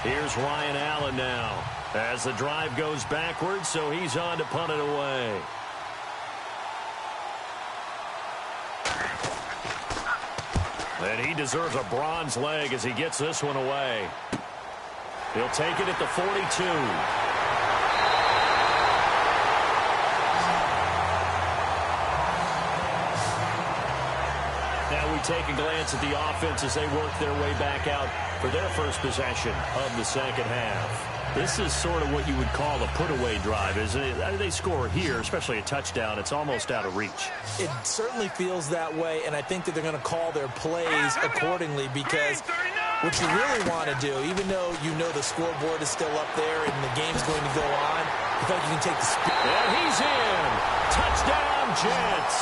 Here's Ryan Allen now as the drive goes backwards, so he's on to punt it away. And he deserves a bronze leg as he gets this one away. He'll take it at the 42. Now we take a glance at the offense as they work their way back out for their first possession of the second half. This is sort of what you would call a put-away drive, isn't it? They score here, especially a touchdown. It's almost out of reach. It certainly feels that way, and I think that they're going to call their plays accordingly because what you really want to do, even though you know the scoreboard is still up there and the game's going to go on, you think you can take the speed. And he's in. Touchdown, Jets.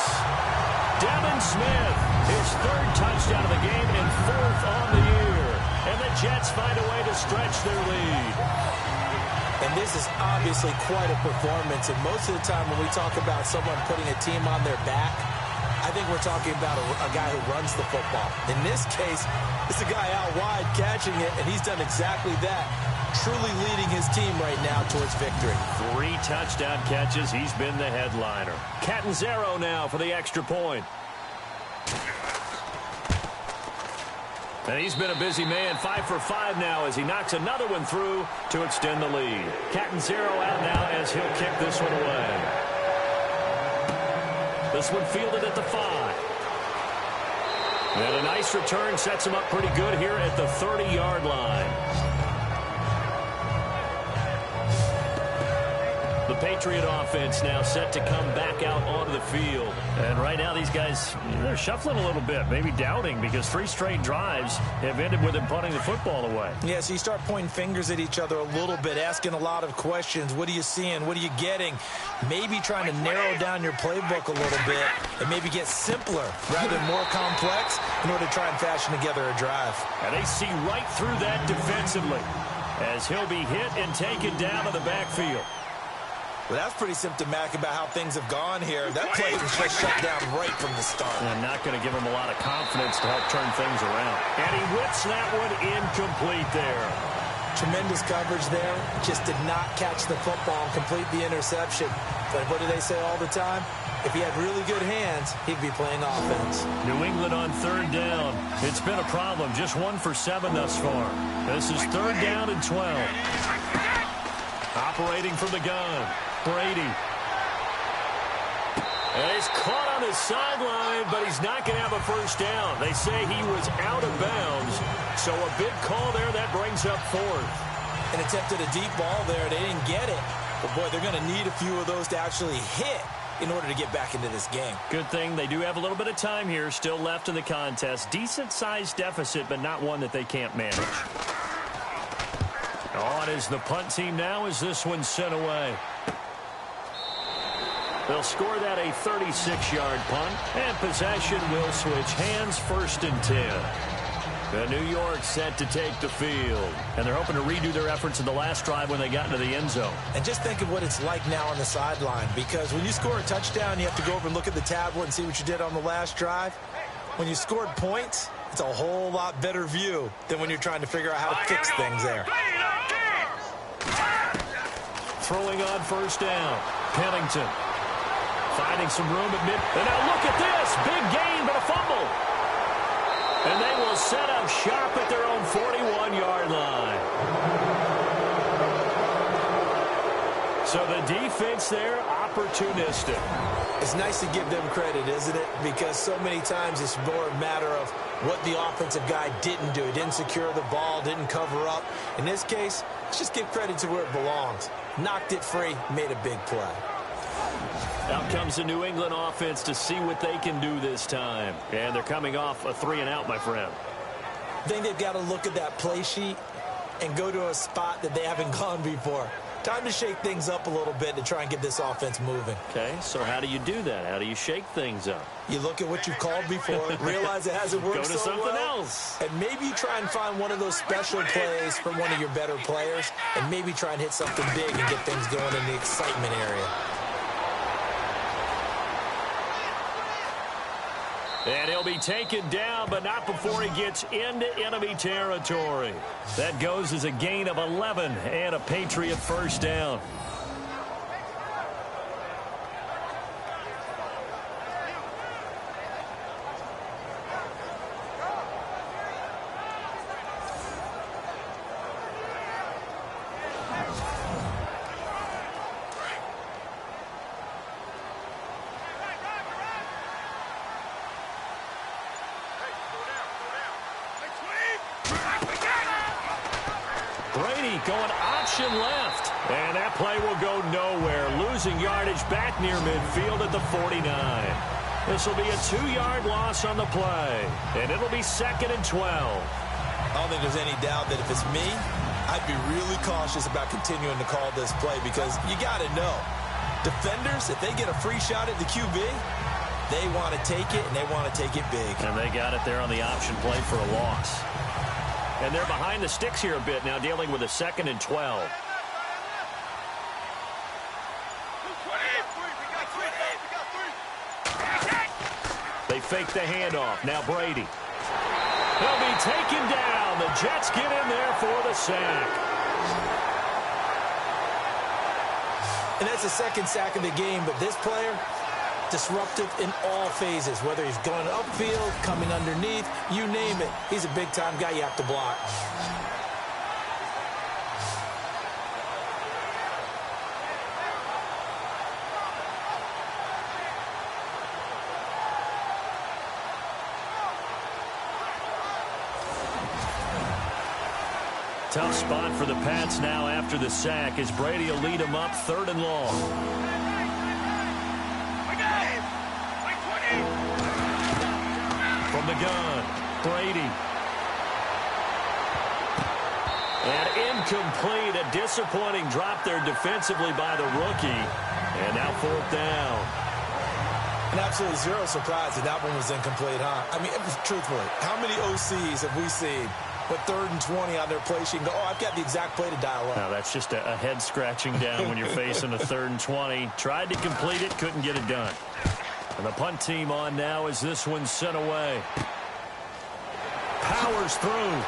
Devin Smith, his third touchdown of the game and fourth on the year. And the Jets find a way to stretch their lead. And this is obviously quite a performance. And most of the time when we talk about someone putting a team on their back, I think we're talking about a guy who runs the football. In this case, it's a guy out wide catching it, and he's done exactly that. Truly leading his team right now towards victory. 3 touchdown catches. He's been the headliner. Catanzaro now for the extra point. And he's been a busy man, 5 for 5 now as he knocks another one through to extend the lead. Catanzaro out now as he'll kick this one away. This one fielded at the 5. And a nice return sets him up pretty good here at the 30-yard line. The Patriot offense now set to come back out onto the field. And right now these guys, they're shuffling a little bit, maybe doubting because 3 straight drives have ended with them punting the football away. Yeah, so you start pointing fingers at each other a little bit, asking a lot of questions. What are you seeing? What are you getting? Maybe trying to narrow down your playbook a little bit and maybe get simpler rather than more complex in order to try and fashion together a drive. And they see right through that defensively as he'll be hit and taken down to the backfield. Well, that's pretty symptomatic about how things have gone here. That play was just shut down right from the start. And not going to give him a lot of confidence to help turn things around. And he whips that one incomplete there. Tremendous coverage there. Just did not catch the football and complete the interception. But what do they say all the time? If he had really good hands, he'd be playing offense. New England on third down. It's been a problem. Just 1 for 7 thus far. This is third down and 12. Operating from the gun. Brady. And he's caught on his sideline, but he's not going to have a first down. They say he was out of bounds. So a big call there. That brings up fourth. And attempted a deep ball there. They didn't get it. But, boy, they're going to need a few of those to actually hit in order to get back into this game. Good thing they do have a little bit of time here still left in the contest. Decent-sized deficit, but not one that they can't manage. On is the punt team now as this one's sent away. They'll score that a 36-yard punt, and possession will switch hands, 1st and 10. The New York set to take the field. And they're hoping to redo their efforts in the last drive when they got into the end zone. And just think of what it's like now on the sideline, because when you score a touchdown, you have to go over and look at the tablet and see what you did on the last drive. When you scored points, it's a whole lot better view than when you're trying to figure out how to fix things there. Throwing on first down. Pennington. Finding some room at mid. And now look at this. Big gain, but a fumble. And they will set up shop at their own 41-yard line. So the defense there, opportunistic. It's nice to give them credit, isn't it? Because so many times it's more a matter of what the offensive guy didn't do. He didn't secure the ball, didn't cover up. In this case, let's just give credit to where it belongs. Knocked it free, made a big play. Out comes the New England offense to see what they can do this time. And they're coming off a 3-and-out, my friend. I think they've got to look at that play sheet and go to a spot that they haven't gone before. Time to shake things up a little bit to try and get this offense moving. Okay, so how do you do that? How do you shake things up? You look at what you've called before, realize it hasn't worked so well. Go to something else. And maybe try and find one of those special plays from one of your better players, and maybe try and hit something big and get things going in the excitement area. And he'll be taken down, but not before he gets into enemy territory. That goes as a gain of 11 and a Patriot first down. Brady going option left. And that play will go nowhere. Losing yardage back near midfield at the 49. This will be a 2-yard loss on the play. And it'll be 2nd and 12. I don't think there's any doubt that if it's me, I'd be really cautious about continuing to call this play because you got to know. Defenders, if they get a free shot at the QB, they want to take it, and they want to take it big. And they got it there on the option play for a loss. And they're behind the sticks here a bit now, dealing with a 2nd and 12. They fake the handoff. Now Brady. He'll be taken down. The Jets get in there for the sack. And that's the second sack of the game, but this player, disruptive in all phases, whether he's going upfield, coming underneath, you name it. He's a big-time guy you have to block. Tough spot for the Pats now after the sack as Brady will lead them up 3rd and long. From the gun, Brady. And incomplete. A disappointing drop there defensively by the rookie. And now 4th down. And absolutely zero surprise that that one was incomplete, huh? I mean, truthfully, how many OCs have we seen with 3rd and 20 on their play sheet and go, oh, I've got the exact play to dial up? Now, that's just a head scratching down when you're facing a 3rd and 20. Tried to complete it, couldn't get it done. And the punt team on now as this one's sent away. Powers through.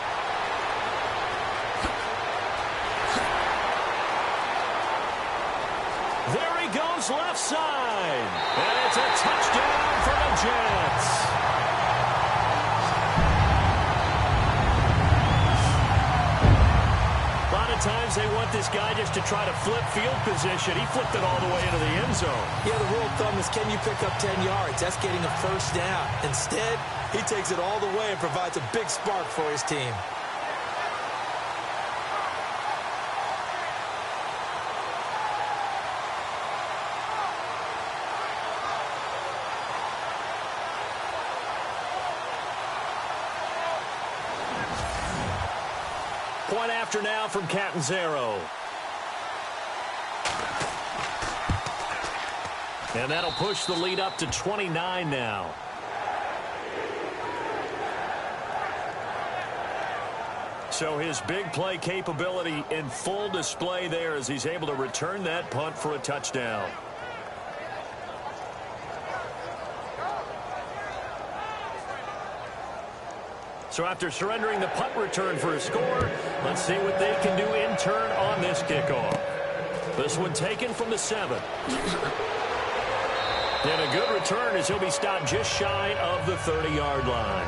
There he goes left side. And it's a touchdown for the Jets. A lot of times they want this guy just to try to flip field position. He flipped it all the way into the end zone. Yeah, the rule of thumb is can you pick up 10 yards? That's getting a first down. Instead, he takes it all the way and provides a big spark for his team. Point after now from Catanzaro. And that'll push the lead up to 29 now. So his big play capability in full display there as he's able to return that punt for a touchdown. So after surrendering the punt return for a score, let's see what they can do in turn on this kickoff. This one taken from the 7. And a good return as he'll be stopped just shy of the 30-yard line.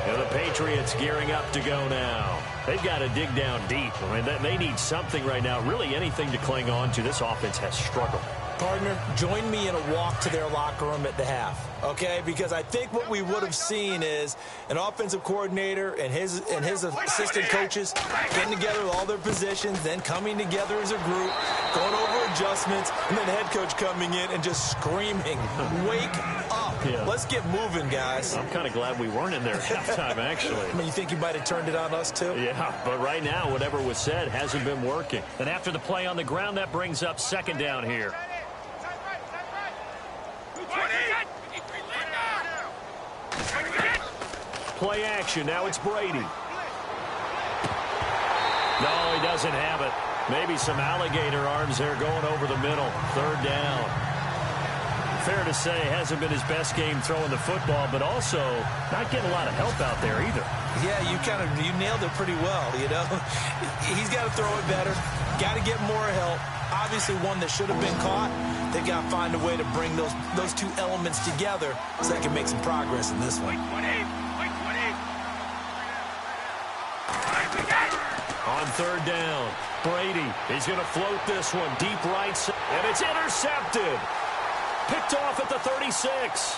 And the Patriots gearing up to go now. They've got to dig down deep. I mean, they need something right now, really anything to cling on to. This offense has struggled. Partner, join me in a walk to their locker room at the half, okay? Because I think what we would have seen is an offensive coordinator and his assistant coaches getting together with all their positions, then coming together as a group, going over adjustments, and then the head coach coming in and just screaming, "Wake up. Yeah. Let's get moving, guys." I'm kind of glad we weren't in there at halftime, actually. I mean, you think you might have turned it on us, too? Yeah, but right now, whatever was said hasn't been working. And after the play on the ground, that brings up second down here. Play action. Now it's Brady. No, he doesn't have it. Maybe some alligator arms there going over the middle. Third down. Fair to say, hasn't been his best game throwing the football, but also not getting a lot of help out there either. Yeah, you nailed it pretty well, you know. He's got to throw it better. Got to get more help. Obviously one that should have been caught. They've got to find a way to bring those two elements together so they can make some progress in this one. On third down, Brady, he's going to float this one deep right side, and it's intercepted. Picked off at the 36.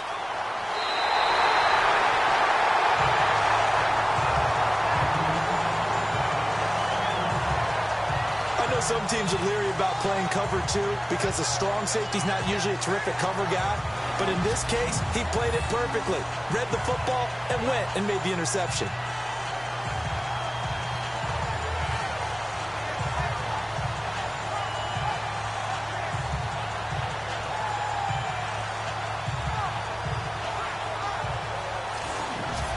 I know some teams are leery about playing cover 2 because the strong safety's not usually a terrific cover guy. But in this case, he played it perfectly. Read the football and went and made the interception.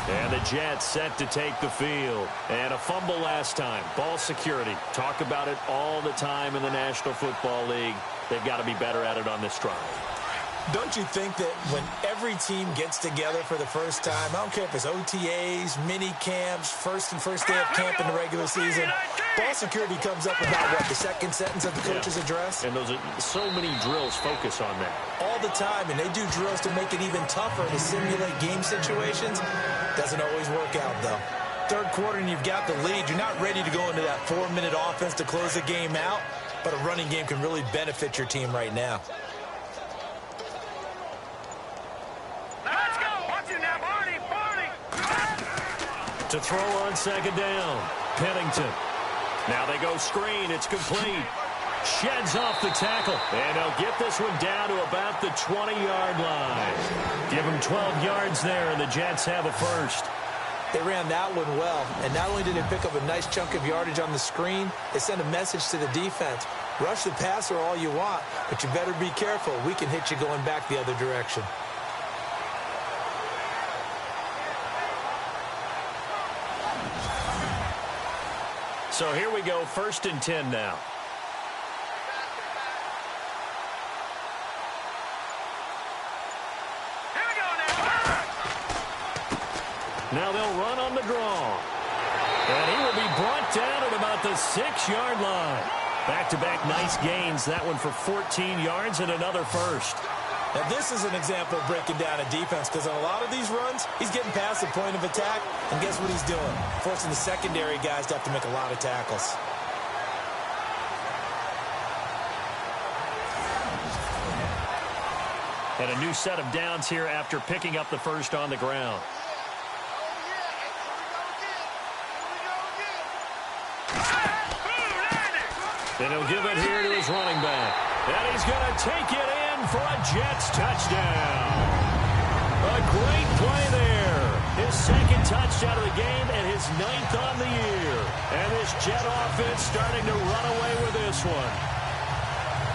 And the Jets set to take the field. And a fumble last time. Ball security. Talk about it all the time in the National Football League. They've got to be better at it on this drive. Don't you think that when every team gets together for the first time, I don't care if it's OTAs, mini camps, first day of camp in the regular season, ball security comes up about what, the second sentence of the coach's address? And those are so many drills focus on that. All the time, and they do drills to make it even tougher to simulate game situations. Doesn't always work out, though. Third quarter and you've got the lead. You're not ready to go into that 4-minute offense to close the game out, but a running game can really benefit your team right now. Let's go! Watch it now, Barney! To throw on second down, Pennington. Now they go screen. It's complete. Sheds off the tackle. And they'll get this one down to about the 20-yard line. Give them 12 yards there, and the Jets have a first. They ran that one well, and not only did they pick up a nice chunk of yardage on the screen, they sent a message to the defense. Rush the passer all you want, but you better be careful. We can hit you going back the other direction. So here we go, 1st and 10 now. Here we go now! Now they'll run on the draw. And he will be brought down at about the 6-yard line. Back-to-back nice gains. That one for 14 yards and another first. Now, this is an example of breaking down a defense because on a lot of these runs, he's getting past the point of attack, and guess what he's doing? Forcing the secondary guys to have to make a lot of tackles. And a new set of downs here after picking up the first on the ground. And he'll give it here to his running back. And he's going to take it in for a Jets touchdown. A great play there. His second touchdown of the game and his 9th on the year. And this Jet offense starting to run away with this one.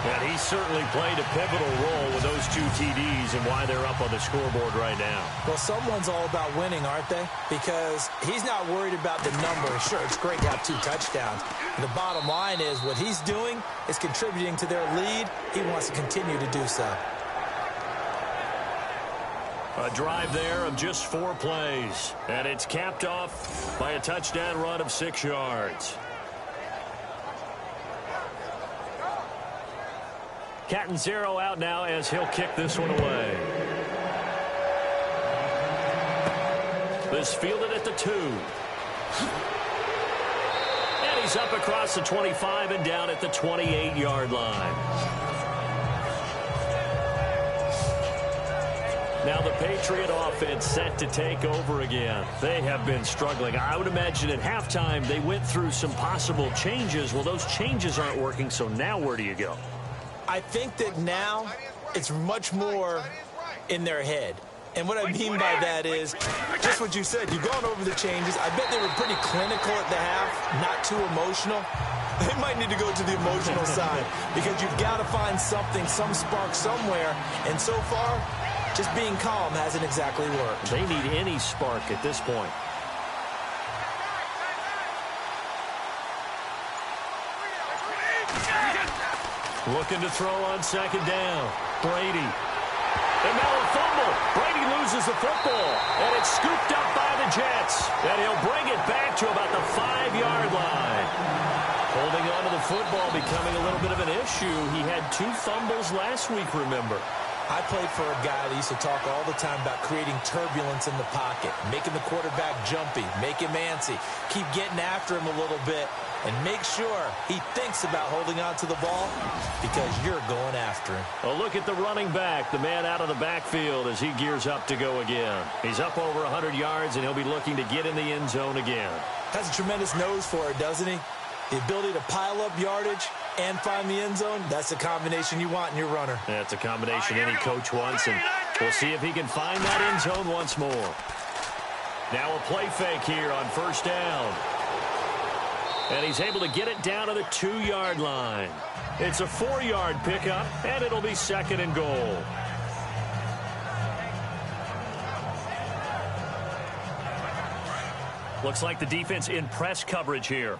And he certainly played a pivotal role with those 2 TDs and why they're up on the scoreboard right now. Well, someone's all about winning, aren't they? Because he's not worried about the number. Sure, it's great to have 2 touchdowns. And the bottom line is what he's doing is contributing to their lead. He wants to continue to do so. A drive there of just 4 plays. And it's capped off by a touchdown run of 6 yards. Catanzaro out now as he'll kick this one away. This fielded at the 2. And he's up across the 25 and down at the 28-yard line. Now the Patriot offense set to take over again. They have been struggling. I would imagine at halftime they went through some possible changes. Well, those changes aren't working, so now where do you go? I think that now it's much more in their head. And what I mean by that is just what you said. You've gone over the changes. I bet they were pretty clinical at the half, not too emotional. They might need to go to the emotional side because you've got to find something, some spark somewhere. And so far, just being calm hasn't exactly worked. They need any spark at this point. Looking to throw on second down. Brady. And now a fumble. Brady loses the football. And it's scooped up by the Jets. And he'll bring it back to about the 5-yard line. Holding on to the football becoming a little bit of an issue. He had 2 fumbles last week, remember. I played for a guy that used to talk all the time about creating turbulence in the pocket, making the quarterback jumpy, make him antsy, keep getting after him a little bit, and make sure he thinks about holding on to the ball because you're going after him. A look at the running back, the man out of the backfield as he gears up to go again. He's up over 100 yards, and he'll be looking to get in the end zone again. Has a tremendous nose for it, doesn't he? The ability to pile up yardage and find the end zone, that's the combination you want in your runner. That's a combination any coach wants, and we'll see if he can find that end zone once more. Now a play fake here on first down. And he's able to get it down to the 2-yard line. It's a 4-yard pickup, and it'll be second and goal. Looks like the defense in press coverage here.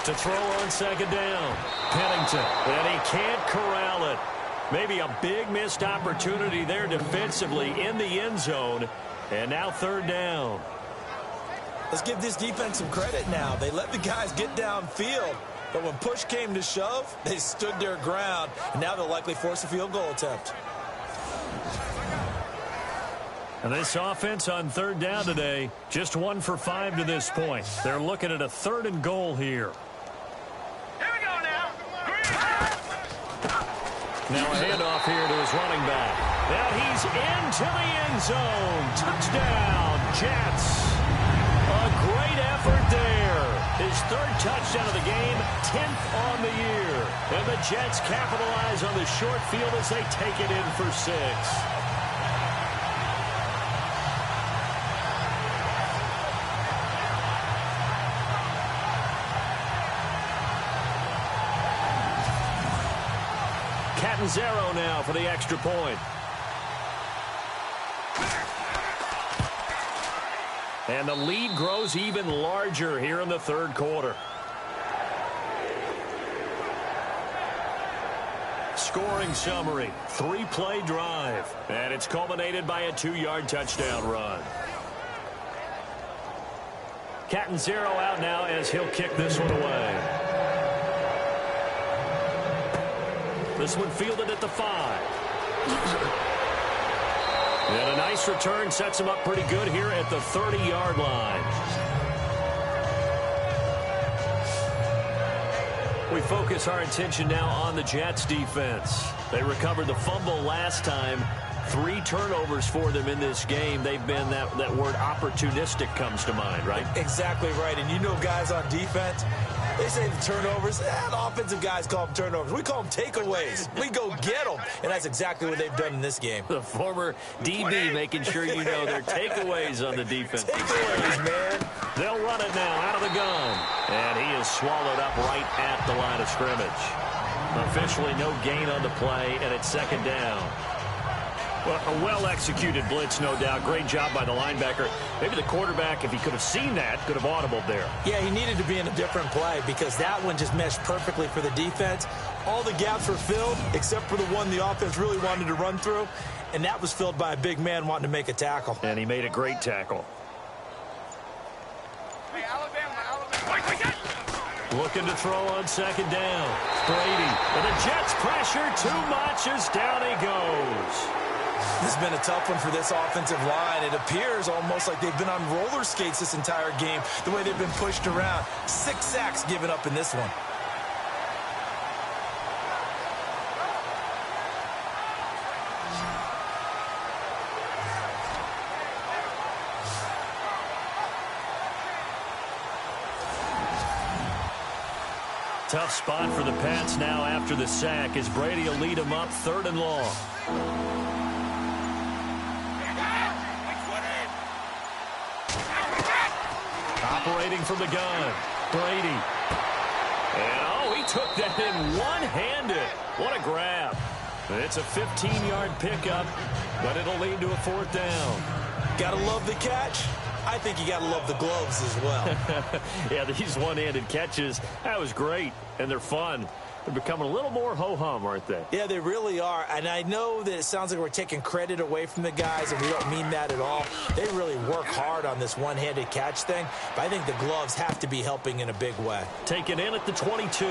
To throw on second down. Pennington, and he can't corral it. Maybe a big missed opportunity there defensively in the end zone. And now third down. Let's give this defense some credit now. They let the guys get downfield, but when push came to shove, they stood their ground, and now they'll likely force a field goal attempt. And this offense on third down today, just 1 for 5 to this point. They're looking at a 3rd and goal here. Here we go now. Now a handoff here to his running back. Now he's into the end zone. Touchdown, Jets. A great effort there. His 3rd touchdown of the game, 10th on the year. And the Jets capitalize on the short field as they take it in for 6. Catanzaro now for the extra point. And the lead grows even larger here in the 3rd quarter. Scoring summary, 3-play drive. And it's culminated by a 2-yard touchdown run. Catanzaro out now as he'll kick this one away. This one fielded at the 5. And a nice return sets him up pretty good here at the 30-yard line. We focus our attention now on the Jets defense. They recovered the fumble last time. 3 turnovers for them in this game. They've been, that word opportunistic comes to mind, right? Exactly right. And you know guys on defense, they say the turnovers. The offensive guys call them turnovers. We call them takeaways. We go get them. And that's exactly what they've done in this game. The former DB making sure you know their takeaways on the defense. Takeaways, man. They'll run it now out of the gun. And he is swallowed up right at the line of scrimmage. Officially no gain on the play, and it's second down. Well, a well-executed blitz, no doubt. Great job by the linebacker. Maybe the quarterback, if he could have seen that, could have audibled there. Yeah, he needed to be in a different play because that one just meshed perfectly for the defense. All the gaps were filled except for the one the offense really wanted to run through, and that was filled by a big man wanting to make a tackle. And he made a great tackle. Looking to throw on second down. Brady. And the Jets pressure too much as down he goes. This has been a tough one for this offensive line. It appears almost like they've been on roller skates this entire game, the way they've been pushed around. 6 sacks given up in this one. Tough spot for the Pats now after the sack as Brady will lead them up 3rd and long. Operating from the gun, Brady. And, oh, he took that in one-handed. What a grab. It's a 15-yard pickup, but it'll lead to a 4th down. Gotta love the catch. I think you got to love the gloves as well. Yeah, these one-handed catches, that was great, and they're fun. They're becoming a little more ho-hum, aren't they? Yeah, they really are. And I know that it sounds like we're taking credit away from the guys, and we don't mean that at all. They really work hard on this one-handed catch thing, but I think the gloves have to be helping in a big way. Taken in at the 22.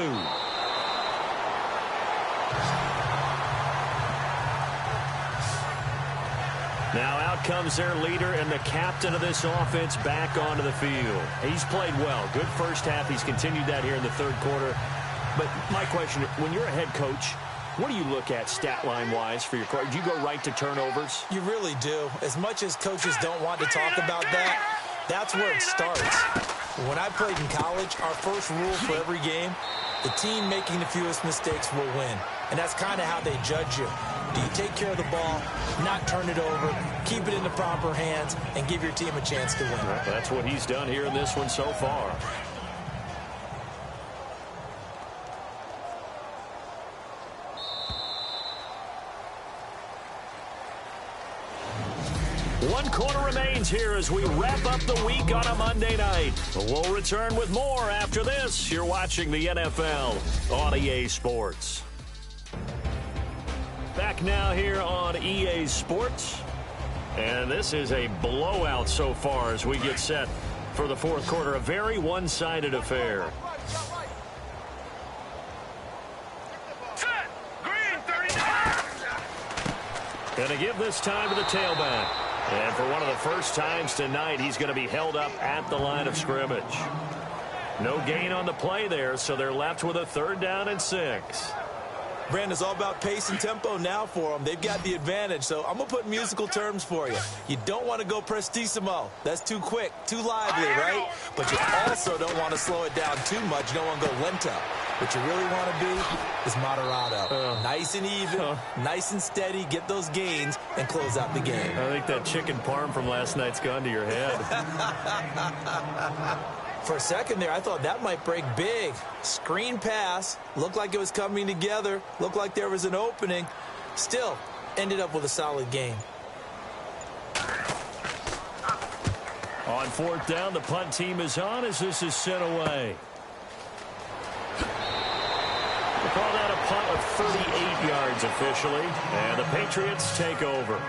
Now out comes their leader and the captain of this offense back onto the field. He's played well. Good first half. He's continued that here in the 3rd quarter. But my question, when you're a head coach, what do you look at stat line-wise for your coach? Do you go right to turnovers? You really do. As much as coaches don't want to talk about that, that's where it starts. When I played in college, our first rule for every game, the team making the fewest mistakes will win. And that's kind of how they judge you. Do you take care of the ball, not turn it over, keep it in the proper hands, and give your team a chance to win? That's what he's done here in this one so far. One quarter remains here as we wrap up the week on a Monday night. We'll return with more after this. You're watching the NFL on EA Sports. Back now here on EA Sports. And this is a blowout so far as we get set for the 4th quarter. A very one-sided affair. Set. Green 39. Gonna give this time to the tailback. And for one of the first times tonight, he's going to be held up at the line of scrimmage. No gain on the play there, so they're left with a 3rd down and 6. Brandon, it's all about pace and tempo now for them. They've got the advantage, so I'm going to put musical terms for you. You don't want to go prestissimo. That's too quick, too lively, right? But you also don't want to slow it down too much. You don't want to go lento. What you really want to be is moderato. Nice and even, nice and steady, get those gains, and close out the game. I think that chicken parm from last night's gone to your head. For a second there, I thought that might break big. Screen pass, looked like it was coming together, looked like there was an opening. Still, ended up with a solid game. On 4th down, the punt team is on as this is sent away. They call that a punt of 38 yards officially, and the Patriots take over.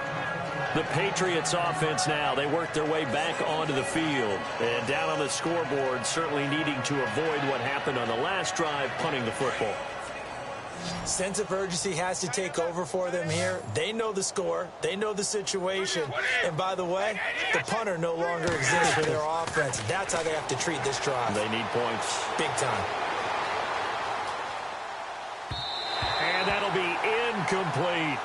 The Patriots offense now, they work their way back onto the field. And down on the scoreboard, certainly needing to avoid what happened on the last drive, punting the football. Sense of urgency has to take over for them here. They know the score. They know the situation. And by the way, the punter no longer exists for their offense. That's how they have to treat this drive. They need points. Big time. And that'll be incomplete.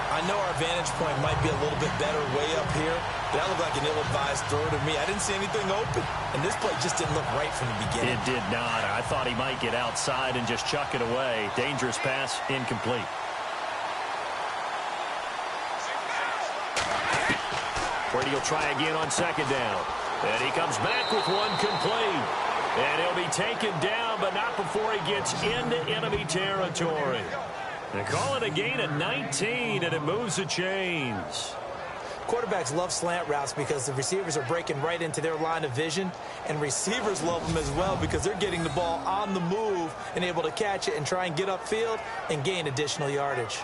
I know our vantage point might be a little bit better way up here, but that looked like an ill-advised throw to me. I didn't see anything open, and this play just didn't look right from the beginning. It did not. I thought he might get outside and just chuck it away. Dangerous pass, incomplete. Brady will try again on 2nd down. And he comes back with one complete. And he'll be taken down, but not before he gets into enemy territory. They call it a gain of 19, and it moves the chains. Quarterbacks love slant routes because the receivers are breaking right into their line of vision, and receivers love them as well because they're getting the ball on the move and able to catch it and try and get upfield and gain additional yardage.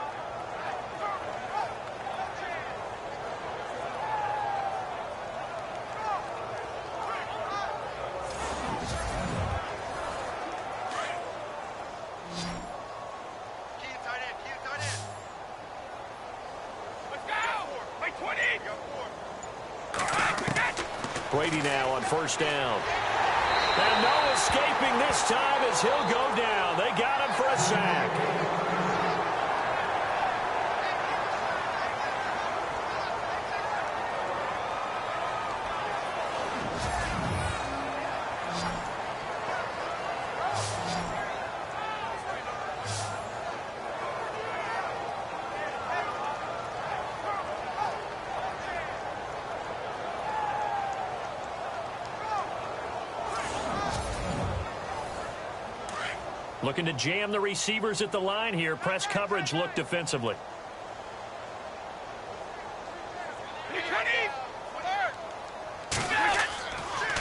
Brady now on first down. And no escaping this time as he'll go down. They got him for a sack. Looking to jam the receivers at the line here. Press coverage look defensively.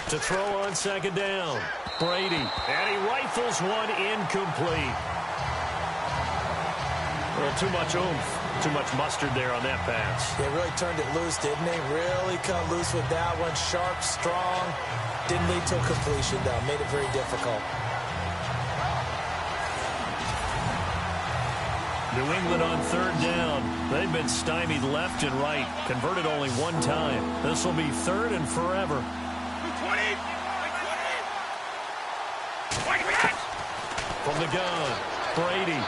To throw on second down. Brady. And he rifles one incomplete. Well, too much oomph. Too much mustard there on that pass. They really turned it loose, didn't they? Really cut loose with that one. Sharp, strong. Didn't lead to a completion, though. Made it very difficult. New England on third down. They've been stymied left and right. Converted only one time. This will be third and forever. 20. From the gun, Brady.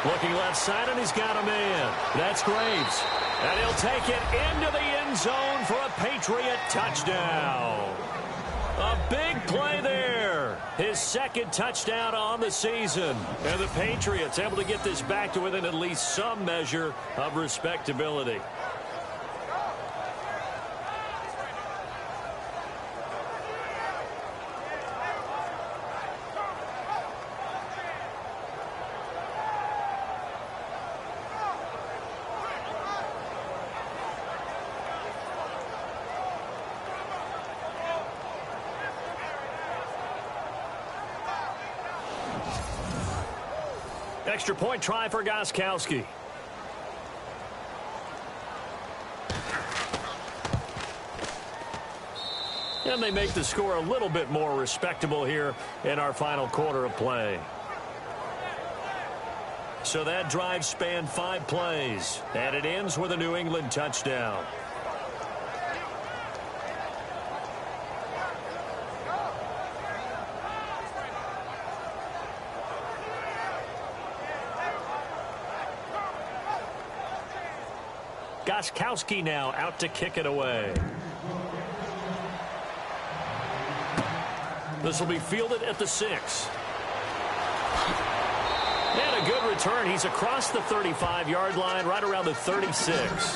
Looking left side, and he's got a man. That's Graves. And he'll take it into the end zone for a Patriot touchdown. A big play there. His second touchdown on the season. And the Patriots able to get this back to within at least some measure of respectability. Extra point try for Gostkowski. And they make the score a little bit more respectable here in our final quarter of play. So that drive spanned 5 plays, and it ends with a New England touchdown. Gostkowski now out to kick it away. This will be fielded at the 6. And a good return. He's across the 35-yard line, right around the 36.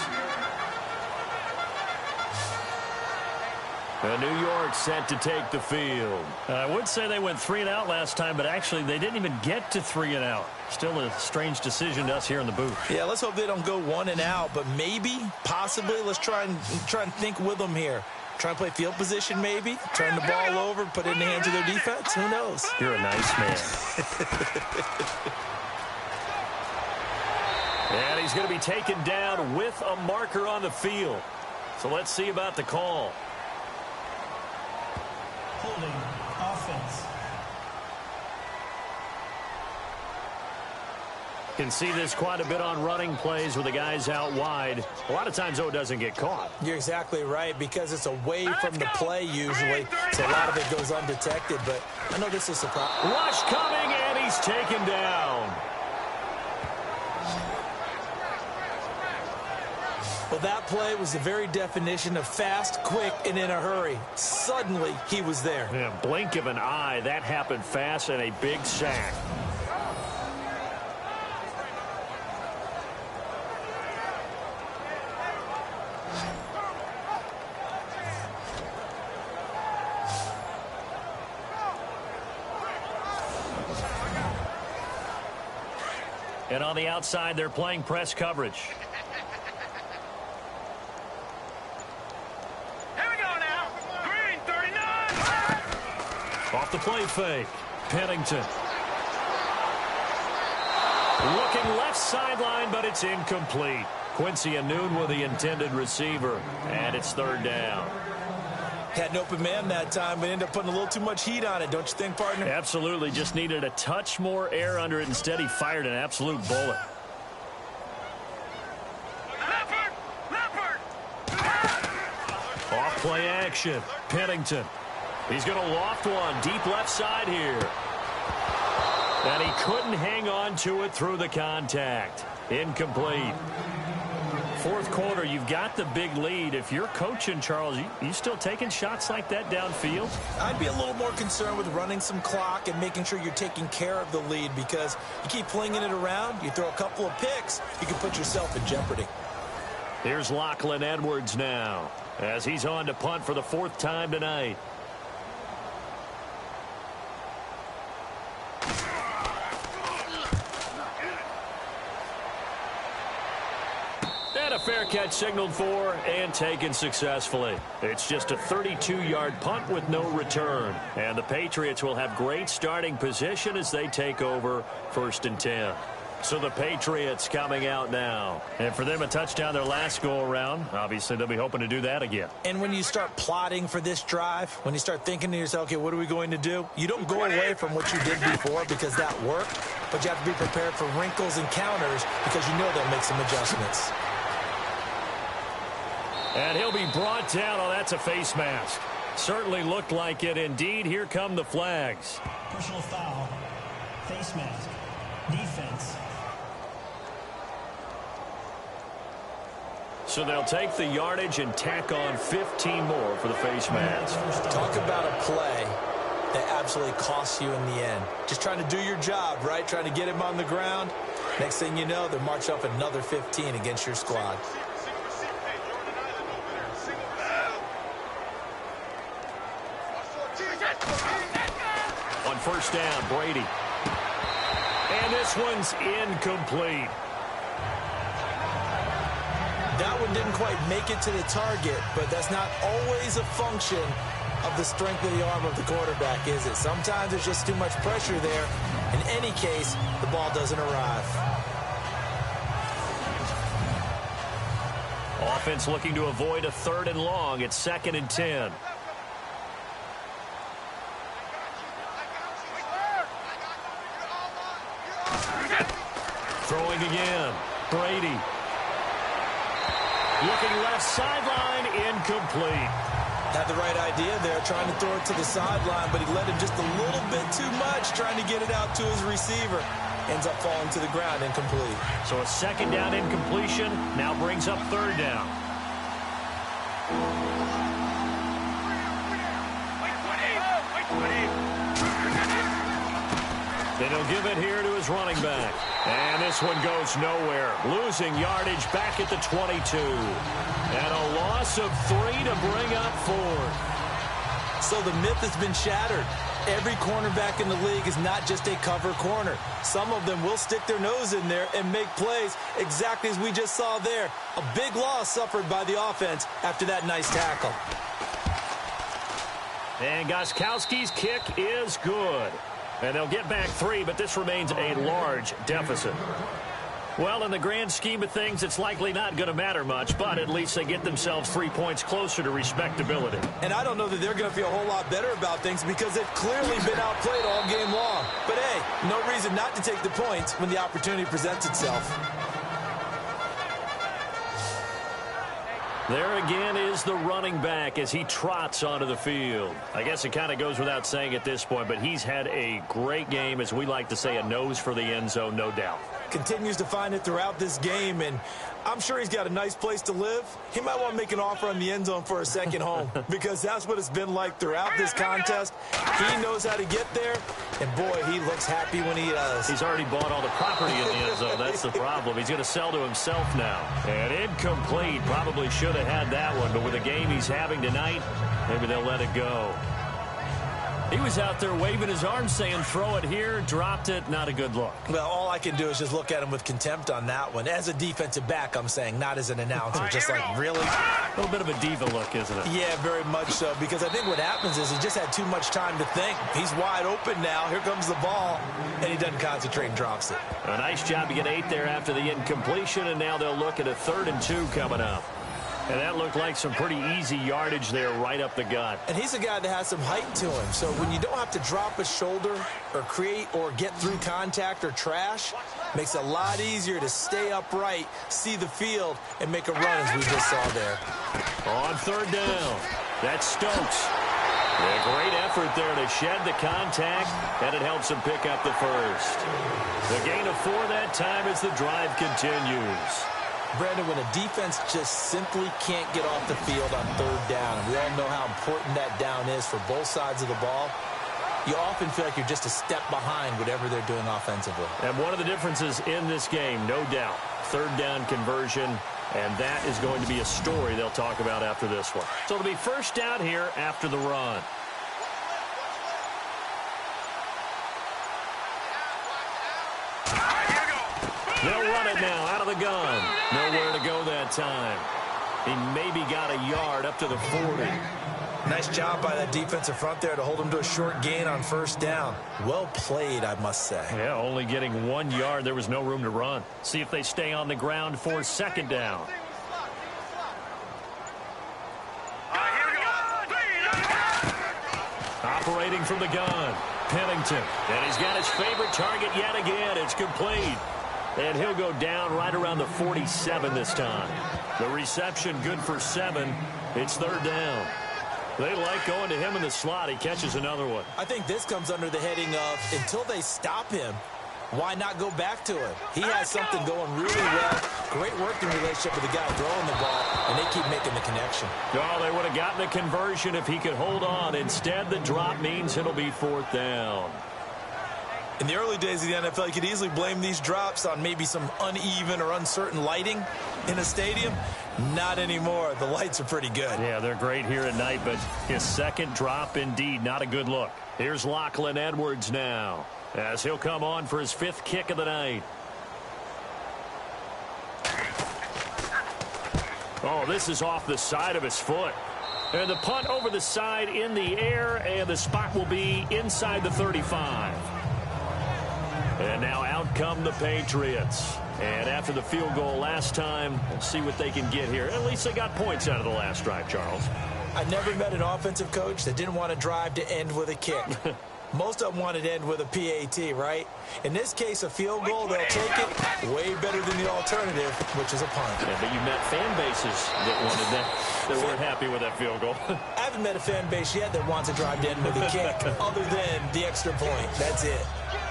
And New York set to take the field. I would say they went 3 and out last time, but actually they didn't even get to 3 and out. Still a strange decision to us here in the booth. Yeah, let's hope they don't go 1 and out, but maybe, possibly, let's try and think with them here. Try and play field position maybe, turn the ball over, put it in the hands of their defense. Who knows? You're a nice man. And he's going to be taken down with a marker on the field. So let's see about the call. Holding offense. Can see this quite a bit on running plays with the guys out wide. A lot of times, though, it doesn't get caught. You're exactly right, because it's away from the play usually, so a lot of it goes undetected, but I know this is a problem. Rush coming, and he's taken down. Well, that play was the very definition of fast, quick, and in a hurry. Suddenly, he was there. Yeah, blink of an eye, that happened fast, and a big sack. And on the outside, they're playing press coverage. Here we go now. Green, 39. Off the play fake. Pennington. Looking left sideline, but it's incomplete. Quincy Anoon with the intended receiver. And it's third down. Had an open man that time, but ended up putting a little too much heat on it, don't you think, partner? Absolutely. Just needed a touch more air under it. Instead, he fired an absolute bullet. Leopard! Off play action. Pennington. He's going to loft one deep left side here. And he couldn't hang on to it through the contact. Incomplete. Fourth quarter, you've got the big lead. If you're coaching, Charles, you still taking shots like that downfield? I'd be a little more concerned with running some clock and making sure you're taking care of the lead, because you keep flinging it around, you throw a couple of picks, you can put yourself in jeopardy. Here's Lachlan Edwards now as he's on to punt for the fourth time tonight. And a fair catch signaled for and taken successfully. It's just a 32-yard punt with no return. And the Patriots will have great starting position as they take over 1st and 10. So the Patriots coming out now. And for them, a touchdown their last go-around. Obviously, they'll be hoping to do that again. And when you start plotting for this drive, when you start thinking to yourself, okay, what are we going to do? You don't go away from what you did before because that worked, but you have to be prepared for wrinkles and counters because you know they'll make some adjustments. And he'll be brought down. Oh, that's a face mask. Certainly looked like it. Indeed, here come the flags. Personal foul. Face mask. Defense. So they'll take the yardage and tack on 15 more for the face mask. Talk about a play that absolutely costs you in the end. Just trying to do your job, right? Trying to get him on the ground. Next thing you know, they're marching up another 15 against your squad. On first down, Brady. And this one's incomplete. That one didn't quite make it to the target, but that's not always a function of the strength of the arm of the quarterback, is it? Sometimes there's just too much pressure there. In any case, the ball doesn't arrive. Offense looking to avoid a 3rd and long. It's 2nd and 10. Throwing again. Brady. Looking left sideline, incomplete. Had the right idea there, trying to throw it to the sideline, but he let him just a little bit too much, trying to get it out to his receiver. Ends up falling to the ground, incomplete. So a 2nd down incompletion now brings up 3rd down. Then he'll give it here to his running back. And this one goes nowhere. Losing yardage back at the 22. And a loss of 3 to bring up 4. So the myth has been shattered. Every cornerback in the league is not just a cover corner. Some of them will stick their nose in there and make plays exactly as we just saw there. A big loss suffered by the offense after that nice tackle. And Gostkowski's kick is good. And they'll get back 3, but this remains a large deficit. Well, in the grand scheme of things, it's likely not going to matter much, but at least they get themselves 3 points closer to respectability. And I don't know that they're going to feel a whole lot better about things because they've clearly been outplayed all game long. But, hey, no reason not to take the points when the opportunity presents itself. There again is the running back as he trots onto the field. I guess it kind of goes without saying at this point, but he's had a great game, as we like to say, a nose for the end zone, no doubt. Continues to find it throughout this game, and I'm sure he's got a nice place to live. He might want to make an offer on the end zone for a second home because that's what it's been like throughout this contest. He knows how to get there, and boy, he looks happy when he does. He's already bought all the property in the end zone. That's the problem. He's going to sell to himself now. And incomplete. Probably should have had that one, but with the game he's having tonight, maybe they'll let it go. He was out there waving his arms saying, throw it here, dropped it, not a good look. Well, all I can do is just look at him with contempt on that one. As a defensive back, I'm saying, not as an announcer. Just like, really? A little bit of a diva look, isn't it? Yeah, very much so, because I think what happens is he just had too much time to think. He's wide open now. Here comes the ball, and he doesn't concentrate and drops it. A nice job to get 8 there after the incompletion, and now they'll look at a 3rd and 2 coming up. And that looked like some pretty easy yardage there right up the gut. And he's a guy that has some height to him. So when you don't have to drop a shoulder or create or get through contact or trash, makes it a lot easier to stay upright, see the field, and make a run as we just saw there. On 3rd down. That's Stokes. A great effort there to shed the contact, and it helps him pick up the first. The gain of 4 that time as the drive continues. Brandon, when a defense just simply can't get off the field on third down, and we all know how important that down is for both sides of the ball, you often feel like you're just a step behind whatever they're doing offensively. And one of the differences in this game, no doubt, third down conversion, and that is going to be a story they'll talk about after this one. So it'll be first down here after the run. They'll run it now out of the gun. Nowhere to go that time. He maybe got a yard up to the 40. Nice job by that defensive front there to hold him to a short gain on first down. Well played, I must say. Yeah, only getting 1 yard. There was no room to run. See if they stay on the ground for second down. Operating from the gun, Pennington. And he's got his favorite target yet again. It's complete. And he'll go down right around the 47 this time. The reception good for 7. It's third down. They like going to him in the slot. He catches another one. I think this comes under the heading of until they stop him, why not go back to him? He has something going really well. Great working relationship with the guy throwing the ball, and they keep making the connection. Oh, they would have gotten the conversion if he could hold on. Instead, the drop means it'll be fourth down. In the early days of the NFL, you could easily blame these drops on maybe some uneven or uncertain lighting in a stadium. Not anymore. The lights are pretty good. Yeah, they're great here at night, but his second drop, indeed, not a good look. Here's Lachlan Edwards now, as he'll come on for his 5th kick of the night. Oh, this is off the side of his foot. And the punt over the side in the air, and the spot will be inside the 35. And now out come the Patriots. And after the field goal last time, we'll see what they can get here. At least they got points out of the last drive, Charles. I never met an offensive coach that didn't want to drive to end with a kick. Most of them wanted to end with a PAT, right? In this case, a field goal, they'll take it way better than the alternative, which is a punt. Yeah, but you met fan bases that wanted that, that weren't happy with that field goal. I haven't met a fan base yet that wants to drive to end with a kick other than the extra point. That's it.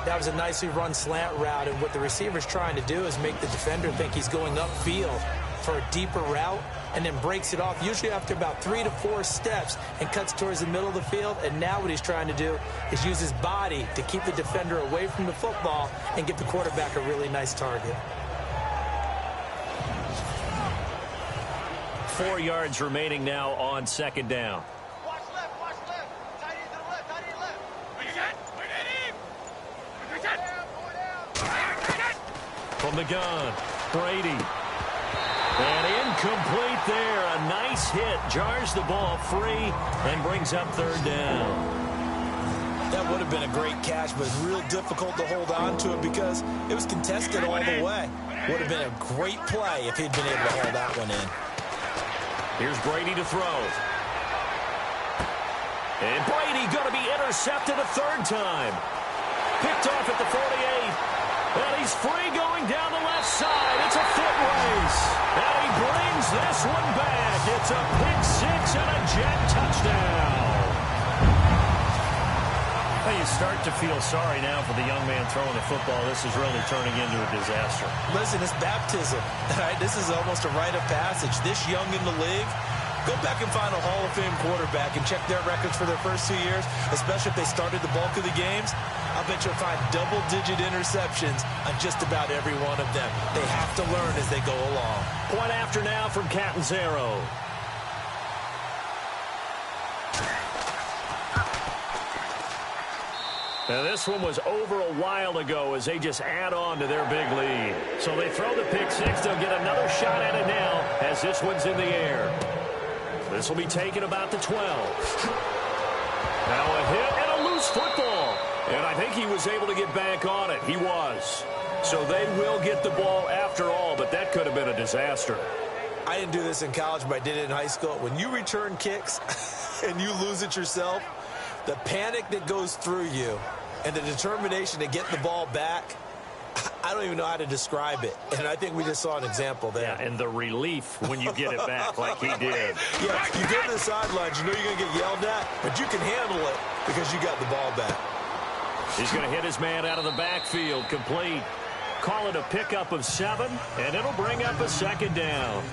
That was a nicely run slant route, and what the receiver's trying to do is make the defender think he's going upfield for a deeper route, and then breaks it off, usually after about 3 to 4 steps, and cuts towards the middle of the field. And now what he's trying to do is use his body to keep the defender away from the football and give the quarterback a really nice target. 4 yards remaining now on second down. Watch left, watch left. Tight end to the left, tight end left. From the gun, Brady. And incomplete there. A nice hit. Jars the ball free and brings up third down. That would have been a great catch, but it's real difficult to hold on to it because it was contested all the way. Would have been a great play if he'd been able to hold that one in. Here's Brady to throw. And Brady going to be intercepted a third time. Picked off at the 48. And he's free going down the left side. It's a foot race. And he brings this one back. It's a pick six and a jet touchdown. Well, you start to feel sorry now for the young man throwing the football. This is really turning into a disaster. Listen, it's baptism. Right? This is almost a rite of passage. This young in the league, go back and find a Hall of Fame quarterback and check their records for their first 2 years, especially if they started the bulk of the games. I bet you'll find double-digit interceptions on just about every one of them. They have to learn as they go along. Point after now from Catanzaro. Now this one was over a while ago as they just add on to their big lead. So they throw the pick six. They'll get another shot at it now as this one's in the air. This will be taken about the 12. Now a hit and a loose football. And I think he was able to get back on it. He was. So they will get the ball after all, but that could have been a disaster. I didn't do this in college, but I did it in high school. When you return kicks and you lose it yourself, the panic that goes through you and the determination to get the ball back, I don't even know how to describe it, and I think we just saw an example there. Yeah, and the relief when you get it back like he did. Yeah, you get to the sidelines, you know you're going to get yelled at, but you can handle it because you got the ball back. He's going to hit his man out of the backfield, complete. Call it a pickup of 7, and it'll bring up a second down.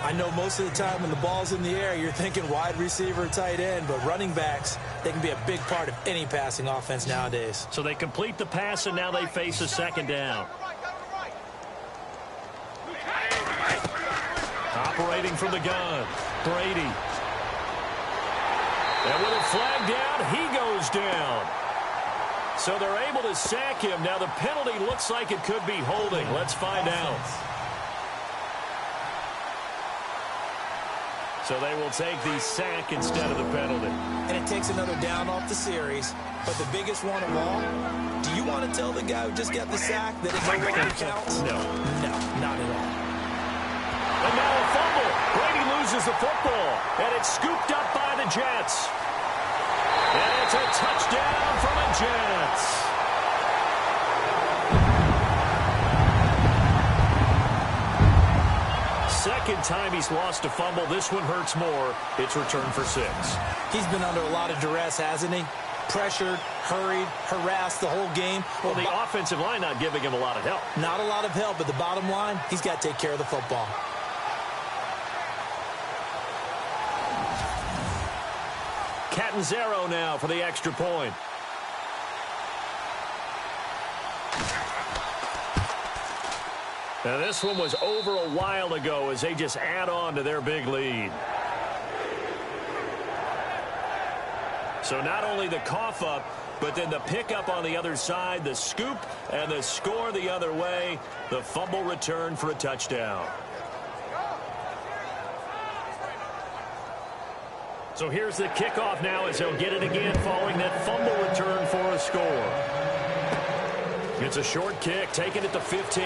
I know most of the time when the ball's in the air, you're thinking wide receiver, tight end, but running backs, they can be a big part of any passing offense nowadays. So they complete the pass, and now they face a second down. Operating from the gun, Brady. And with a flag down, he goes down. So they're able to sack him. Now the penalty looks like it could be holding. Let's find out. So they will take the sack instead of the penalty. And it takes another down off the series. But the biggest one of all, do you want to tell the guy who just got the sack that it no longer counts? No. No, not at all. And now a fumble. Brady loses the football. And it's scooped up by the Jets. And it's a touchdown for the Jets. Second time he's lost a fumble. This one hurts more. It's returned for 6. He's been under a lot of duress, hasn't he? Pressured, hurried, harassed the whole game. Well, the offensive line not giving him a lot of help. Not a lot of help, but the bottom line, he's got to take care of the football. Catanzaro now for the extra point. Now this one was over a while ago as they just add on to their big lead. So not only the cough up, but then the pickup on the other side, the scoop, and the score the other way. The fumble return for a touchdown. So here's the kickoff now as they'll get it again following that fumble return for a score. It's a short kick, taking it to 15.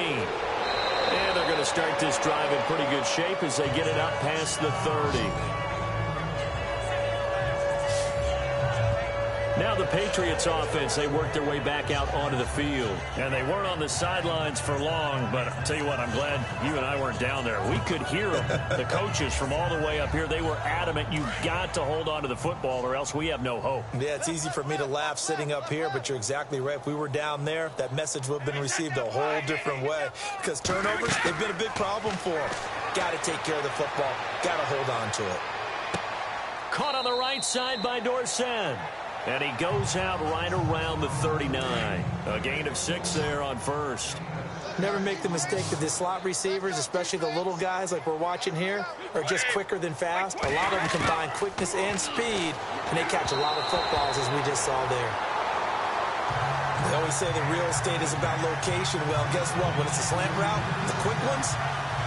And they're going to start this drive in pretty good shape as they get it up past the 30. Now the Patriots offense, they work their way back out onto the field. And they weren't on the sidelines for long, but I'll tell you what, I'm glad you and I weren't down there. We could hear them, the coaches from all the way up here. They were adamant, you've got to hold on to the football or else we have no hope. Yeah, it's easy for me to laugh sitting up here, but you're exactly right. If we were down there, that message would have been received a whole different way. Because turnovers, they've been a big problem for them. Got to take care of the football. Got to hold on to it. Caught on the right side by Dorsen. And he goes out right around the 39. A gain of 6 there on first. Never make the mistake that the slot receivers, especially the little guys like we're watching here, are just quicker than fast. A lot of them combine quickness and speed, and they catch a lot of footballs, as we just saw there. They always say the real estate is about location. Well, guess what? When it's a slant route, the quick ones,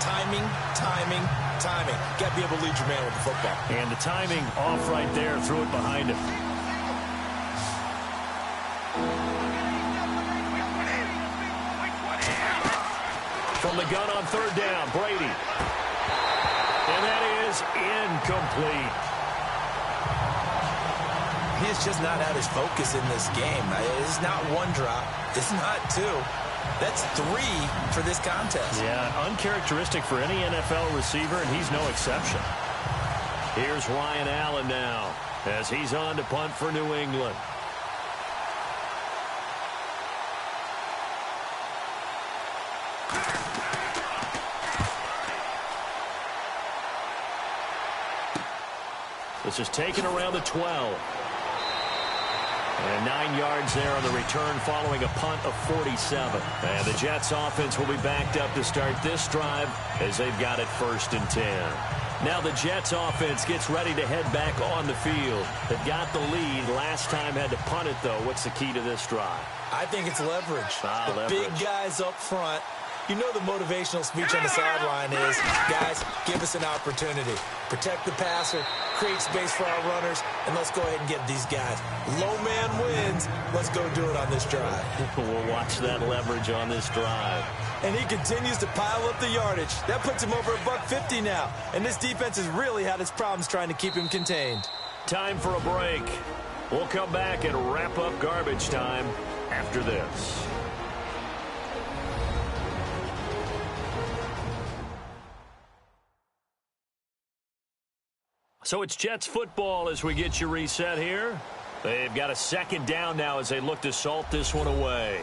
timing, timing, timing. Got to be able to lead your man with the football. And the timing off right there, threw it behind him. From the gun on third down, Brady. And that is incomplete. He has just not had his focus in this game. It's not one drop. It's not 2. That's 3 for this contest. Yeah, uncharacteristic for any NFL receiver, and he's no exception. Here's Ryan Allen now as he's on to punt for New England. This is taken around the 12. And 9 yards there on the return following a punt of 47. And the Jets offense will be backed up to start this drive as they've got it 1st and 10. Now the Jets offense gets ready to head back on the field. They've got the lead. Last time had to punt it, though. What's the key to this drive? I think it's leverage. Leverage. Big guys up front. You know the motivational speech on the sideline is, guys, give us an opportunity. Protect the passer, create space for our runners, and let's go ahead and get these guys. Low man wins. Let's go do it on this drive. We'll watch that leverage on this drive. And he continues to pile up the yardage. That puts him over $150 now. And this defense has really had its problems trying to keep him contained. Time for a break. We'll come back and wrap up garbage time after this. So it's Jets football as we get you reset here. They've got a second down now as they look to salt this one away.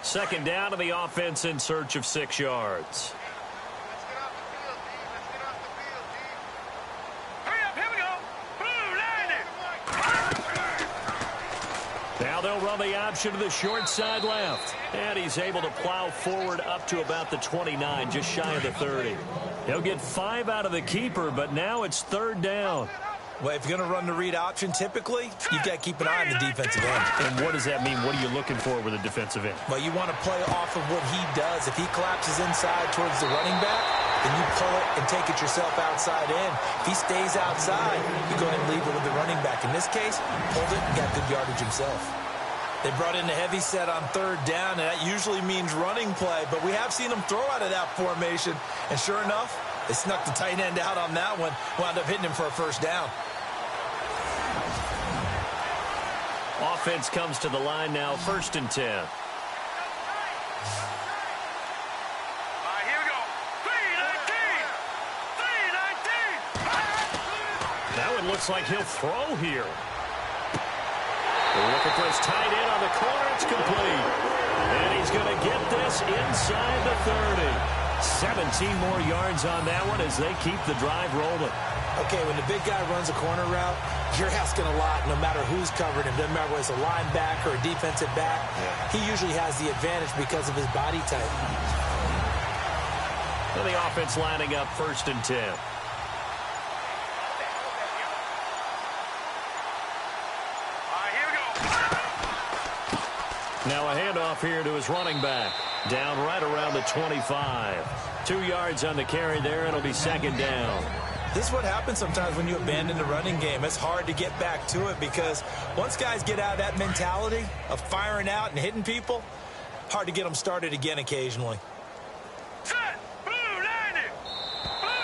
Second down to the offense in search of 6 yards. Now they'll run the option to the short side left. And he's able to plow forward up to about the 29, just shy of the 30. He'll get 5 out of the keeper, but now it's third down. Well, if you're going to run the read option, typically, you've got to keep an eye on the defensive end. And what does that mean? What are you looking for with a defensive end? Well, you want to play off of what he does. If he collapses inside towards the running back, then you pull it and take it yourself outside in. If he stays outside, you go ahead and leave it with the running back. In this case, pulled it and got good yardage himself. They brought in the heavy set on third down, and that usually means running play. But we have seen them throw out of that formation. And sure enough, they snuck the tight end out on that one, wound up hitting him for a first down. Offense comes to the line now, 1st and 10. Here we go. 3-19. That one looks like he'll throw here. They're looking for his tight end on the corner. It's complete. And he's going to get this inside the 30. 17 more yards on that one as they keep the drive rolling. Okay, when the big guy runs a corner route, you're asking a lot no matter who's covering him. Doesn't matter whether it's a linebacker or a defensive back. He usually has the advantage because of his body type. So the offense lining up 1st and 10. Here we go. Now a handoff here to his running back. Down right around the 25. 2 yards on the carry there. It'll be second down. This is what happens sometimes when you abandon the running game. It's hard to get back to it because once guys get out of that mentality of firing out and hitting people, hard to get them started again occasionally. Set. Blue 90. Blue 90.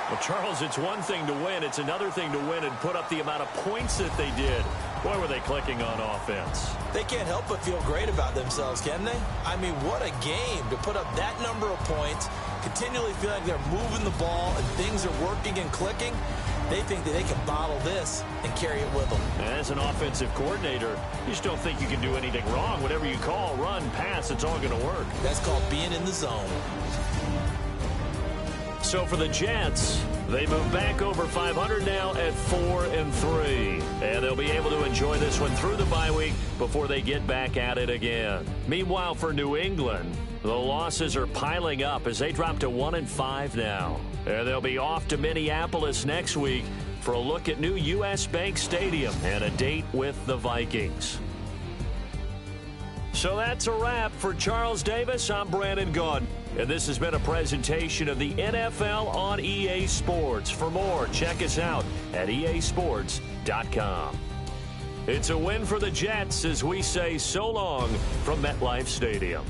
Well, Charles, it's one thing to win. It's another thing to win and put up the amount of points that they did. Boy, were they clicking on offense. They can't help but feel great about themselves, can they? I mean, what a game to put up that number of points, continually feel like they're moving the ball and things are working and clicking. They think that they can bottle this and carry it with them. As an offensive coordinator, you just don't think you can do anything wrong. Whatever you call, run, pass, it's all going to work. That's called being in the zone. So for the Jets, they move back over 500 now at 4-3. And they'll be able to enjoy this one through the bye week before they get back at it again. Meanwhile, for New England, the losses are piling up as they drop to 1-5 now. And they'll be off to Minneapolis next week for a look at new U.S. Bank Stadium and a date with the Vikings. So that's a wrap for Charles Davis. I'm Brandon Gaudin. And this has been a presentation of the NFL on EA Sports. For more, check us out at easports.com. It's a win for the Jets as we say so long from MetLife Stadium.